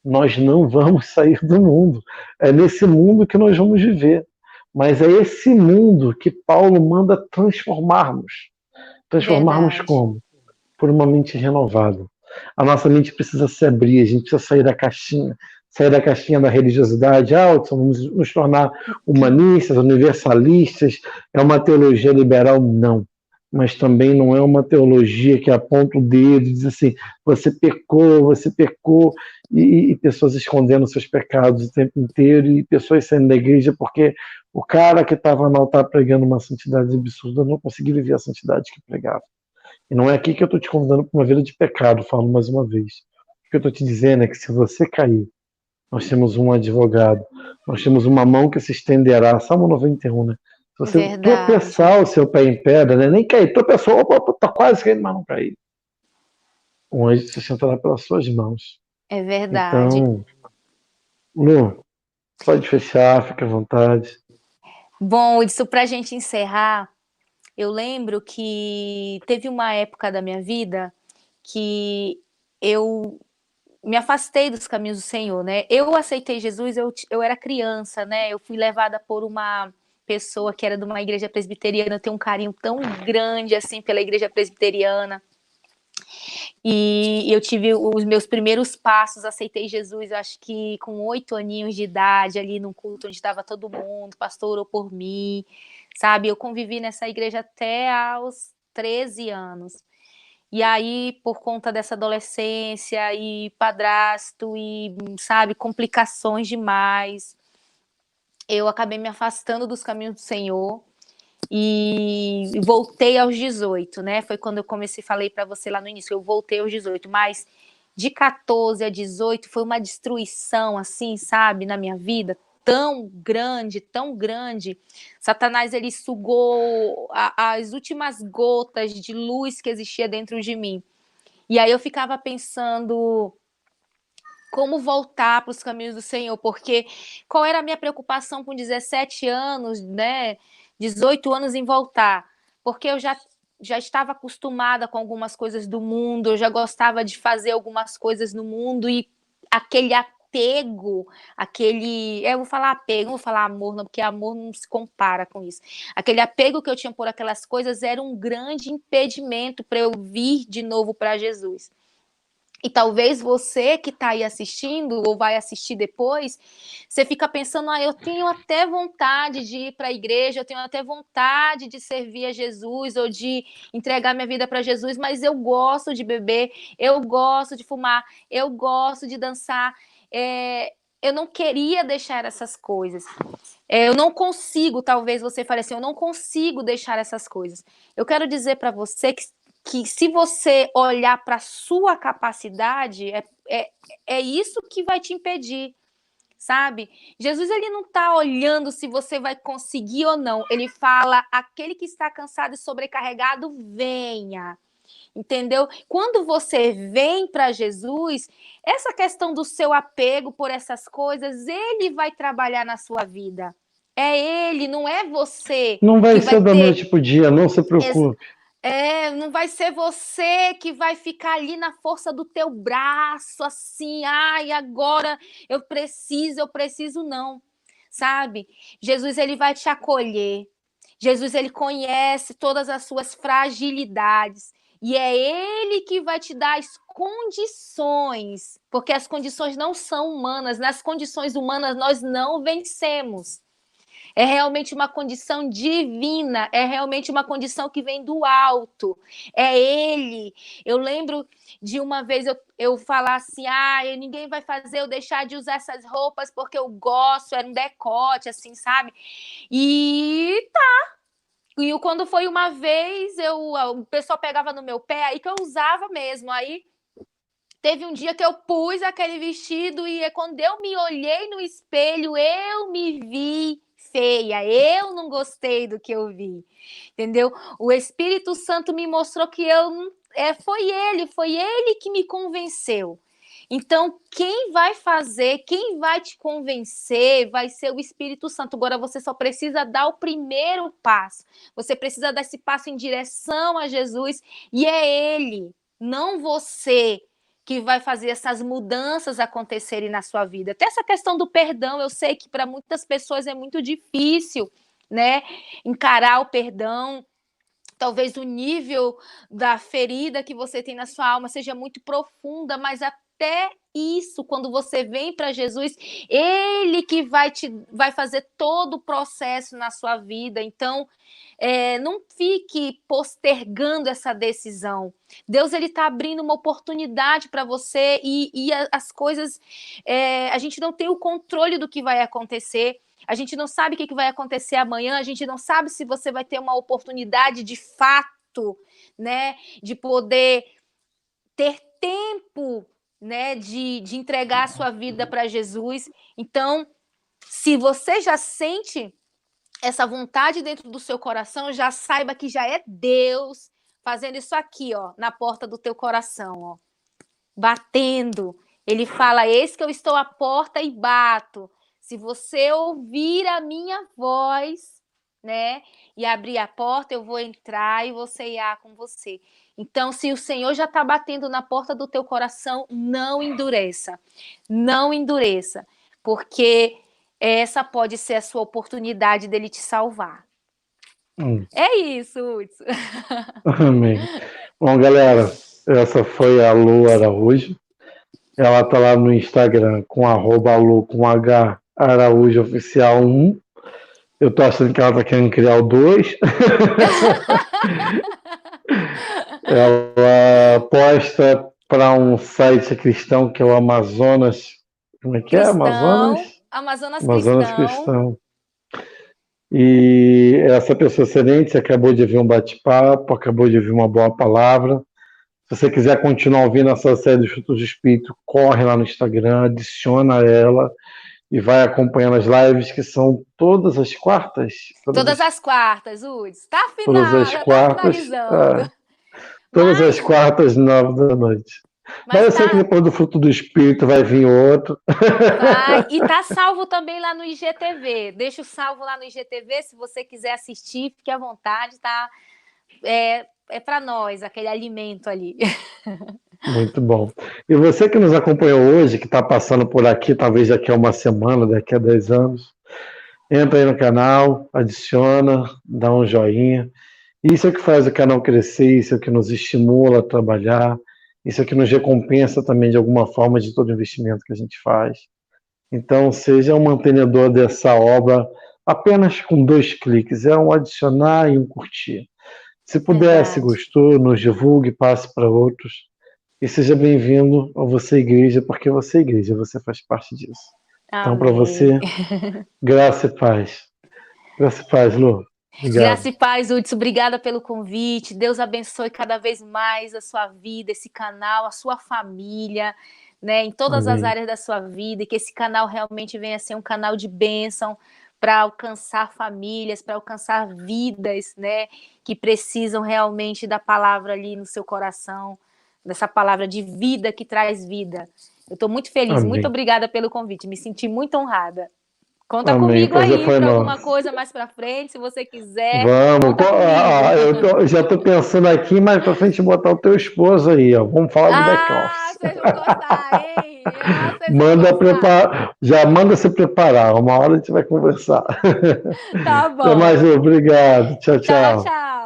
Nós não vamos sair do mundo. É nesse mundo que nós vamos viver. Mas é esse mundo que Paulo manda transformarmos. Transformarmos Verdade. como? Por uma mente renovada. A nossa mente precisa se abrir, a gente precisa sair da caixinha da religiosidade. Vamos nos tornar humanistas, universalistas, é uma teologia liberal? Não. Mas também não é uma teologia que aponta o dedo e diz assim, você pecou, e pessoas escondendo seus pecados o tempo inteiro, e pessoas saindo da igreja porque o cara que estava no altar pregando uma santidade absurda não conseguia viver a santidade que pregava. E não é aqui que eu estou te convidando para uma vida de pecado, falo mais uma vez. O que eu estou te dizendo é que se você cair, nós temos um advogado, nós temos uma mão que se estenderá, Salmo 91, né? Se você Verdade. tropeçar o seu pé em pedra, né? Nem cair, tropeçou, opa, tá quase caindo, mas não cair. Um anjo se sentará pelas suas mãos. É verdade. Então, Lu, pode fechar, fica à vontade. Bom, isso para a gente encerrar, eu lembro que teve uma época da minha vida que eu me afastei dos caminhos do Senhor, né? Eu aceitei Jesus, eu era criança, né? Eu fui levada por uma pessoa que era de uma igreja presbiteriana, eu tenho um carinho tão grande assim pela igreja presbiteriana. E eu tive os meus primeiros passos, aceitei Jesus, eu acho que com 8 aninhos de idade, ali num culto onde estava todo mundo, o pastor orou por mim, sabe? Eu convivi nessa igreja até aos 13 anos. E aí, por conta dessa adolescência e padrasto e, sabe, complicações demais, eu acabei me afastando dos caminhos do Senhor e voltei aos 18, né? Foi quando eu comecei, falei para você lá no início, eu voltei aos 18, mas de 14 a 18 foi uma destruição, assim, sabe, na minha vida, tão grande, tão grande. Satanás, ele sugou as últimas gotas de luz que existia dentro de mim. E aí eu ficava pensando como voltar para os caminhos do Senhor, porque qual era a minha preocupação com 17 anos, né, 18 anos em voltar? Porque eu já já estava acostumada com algumas coisas do mundo, eu já gostava de fazer algumas coisas no mundo e aquele apego, eu vou falar apego, não vou falar amor, não, porque amor não se compara com isso. Aquele apego que eu tinha por aquelas coisas era um grande impedimento para eu vir de novo para Jesus. E talvez você que está aí assistindo ou vai assistir depois, você fica pensando, eu tenho até vontade de ir para a igreja, eu tenho até vontade de servir a Jesus ou de entregar minha vida para Jesus, mas eu gosto de beber, eu gosto de fumar, eu gosto de dançar, eu não queria deixar essas coisas. Eu não consigo, talvez você fale assim, eu não consigo deixar essas coisas. Eu quero dizer para você que se você olhar para a sua capacidade, é isso que vai te impedir, sabe? Jesus, ele não está olhando se você vai conseguir ou não. Ele fala, aquele que está cansado e sobrecarregado, venha. Entendeu? Quando você vem para Jesus, essa questão do seu apego por essas coisas, ele vai trabalhar na sua vida. É ele, não é você. Não vai que ser vai da ter... noite pro dia, não se preocupe. Não vai ser você que vai ficar ali na força do teu braço, assim, agora eu preciso não, sabe? Jesus, ele vai te acolher. Jesus, ele conhece todas as suas fragilidades e é ele que vai te dar as condições, porque as condições não são humanas, nas condições humanas nós não vencemos. É realmente uma condição divina, é realmente uma condição que vem do alto. É ele. Eu lembro de uma vez eu falar assim, ninguém vai fazer eu deixar de usar essas roupas porque eu gosto, era um decote, assim, sabe? E quando foi uma vez, o pessoal pegava no meu pé, aí que eu usava mesmo, aí teve um dia que eu pus aquele vestido e quando eu me olhei no espelho, eu me vi feia, eu não gostei do que eu vi, entendeu? O Espírito Santo me mostrou que foi ele que me convenceu. Então, quem vai te convencer vai ser o Espírito Santo. Agora, você só precisa dar o primeiro passo. Você precisa dar esse passo em direção a Jesus e é ele, não você, que vai fazer essas mudanças acontecerem na sua vida. Até essa questão do perdão, eu sei que para muitas pessoas é muito difícil, né, encarar o perdão. Talvez o nível da ferida que você tem na sua alma seja muito profunda, mas até isso, quando você vem para Jesus, ele que vai fazer todo o processo na sua vida. Então, não fique postergando essa decisão. Deus, ele está abrindo uma oportunidade para você e as coisas, a gente não tem o controle do que vai acontecer. A gente não sabe o que vai acontecer amanhã, a gente não sabe se você vai ter uma oportunidade de fato, né, de poder ter tempo, né, de entregar a sua vida para Jesus. Então, se você já sente essa vontade dentro do seu coração, já saiba que já é Deus fazendo isso aqui, ó, na porta do teu coração, ó, batendo. Ele fala, eis que eu estou à porta e bato. Se você ouvir a minha voz, né, e abrir a porta, eu vou entrar e vou ceiar com você. Então, se o Senhor já está batendo na porta do teu coração, não endureça. Não endureça, porque essa pode ser a sua oportunidade dele te salvar. É isso, Hudson. Amém. Bom, galera, essa foi a Lu Araújo. Ela tá lá no Instagram com @Lu com H Araújo Oficial 1. Eu tô achando que ela tá querendo criar o 2. Ela posta para um site cristão que é o Amazonas. Como é que é? Amazonas Cristão. E essa pessoa excelente, você acabou de ouvir um bate-papo, acabou de ouvir uma boa palavra. Se você quiser continuar ouvindo essa série dos Frutos do Espírito, corre lá no Instagram, adiciona ela e vai acompanhando as lives que são todas as quartas. Todas as quartas, Hudson. Tá final, todas as já quartas, tá finalizando. Todas as quartas, 9 da noite. Mas eu sei que depois do Fruto do Espírito vai vir outro. Vai. E tá salvo também lá no IGTV. Deixa o salvo lá no IGTV, se você quiser assistir, fique à vontade, tá? para nós, aquele alimento ali. Muito bom. E você que nos acompanhou hoje, que está passando por aqui, talvez daqui a uma semana, daqui a 10 anos, entra aí no canal, adiciona, dá um joinha. Isso é o que faz o canal crescer, isso é o que nos estimula a trabalhar, isso é o que nos recompensa também de alguma forma de todo investimento que a gente faz. Então, seja um mantenedor dessa obra apenas com 2 cliques, é um adicionar e um curtir. Se puder, se Verdade. gostou, nos divulgue, passe para outros. E seja bem-vindo ao Você Igreja, porque você é igreja, você faz parte disso. Então, para Amém. você, graça e paz. Graça e paz, Lu. Obrigado. Graça e paz, Hudson. Obrigada pelo convite. Deus abençoe cada vez mais a sua vida, esse canal, a sua família, né, em todas as Amém. áreas da sua vida, e que esse canal realmente venha a ser um canal de bênção para alcançar famílias, para alcançar vidas, né, que precisam realmente da palavra ali no seu coração, dessa palavra de vida que traz vida. Eu estou muito feliz, Amém. muito obrigada pelo convite, me senti muito honrada. Conta Amém. comigo Prazer aí foi para nosso. alguma coisa mais para frente, se você quiser. Vamos. Conta comigo. Eu já estou pensando aqui mais para frente botar o teu esposo aí, ó. Vamos falar do back-office. Vocês vão gostar, hein? Vocês Manda vão gostar. preparar, já manda se preparar. Uma hora a gente vai conversar. Tá bom. Até mais, Lu. Obrigado. Tchau, Tchau, tchau. tchau.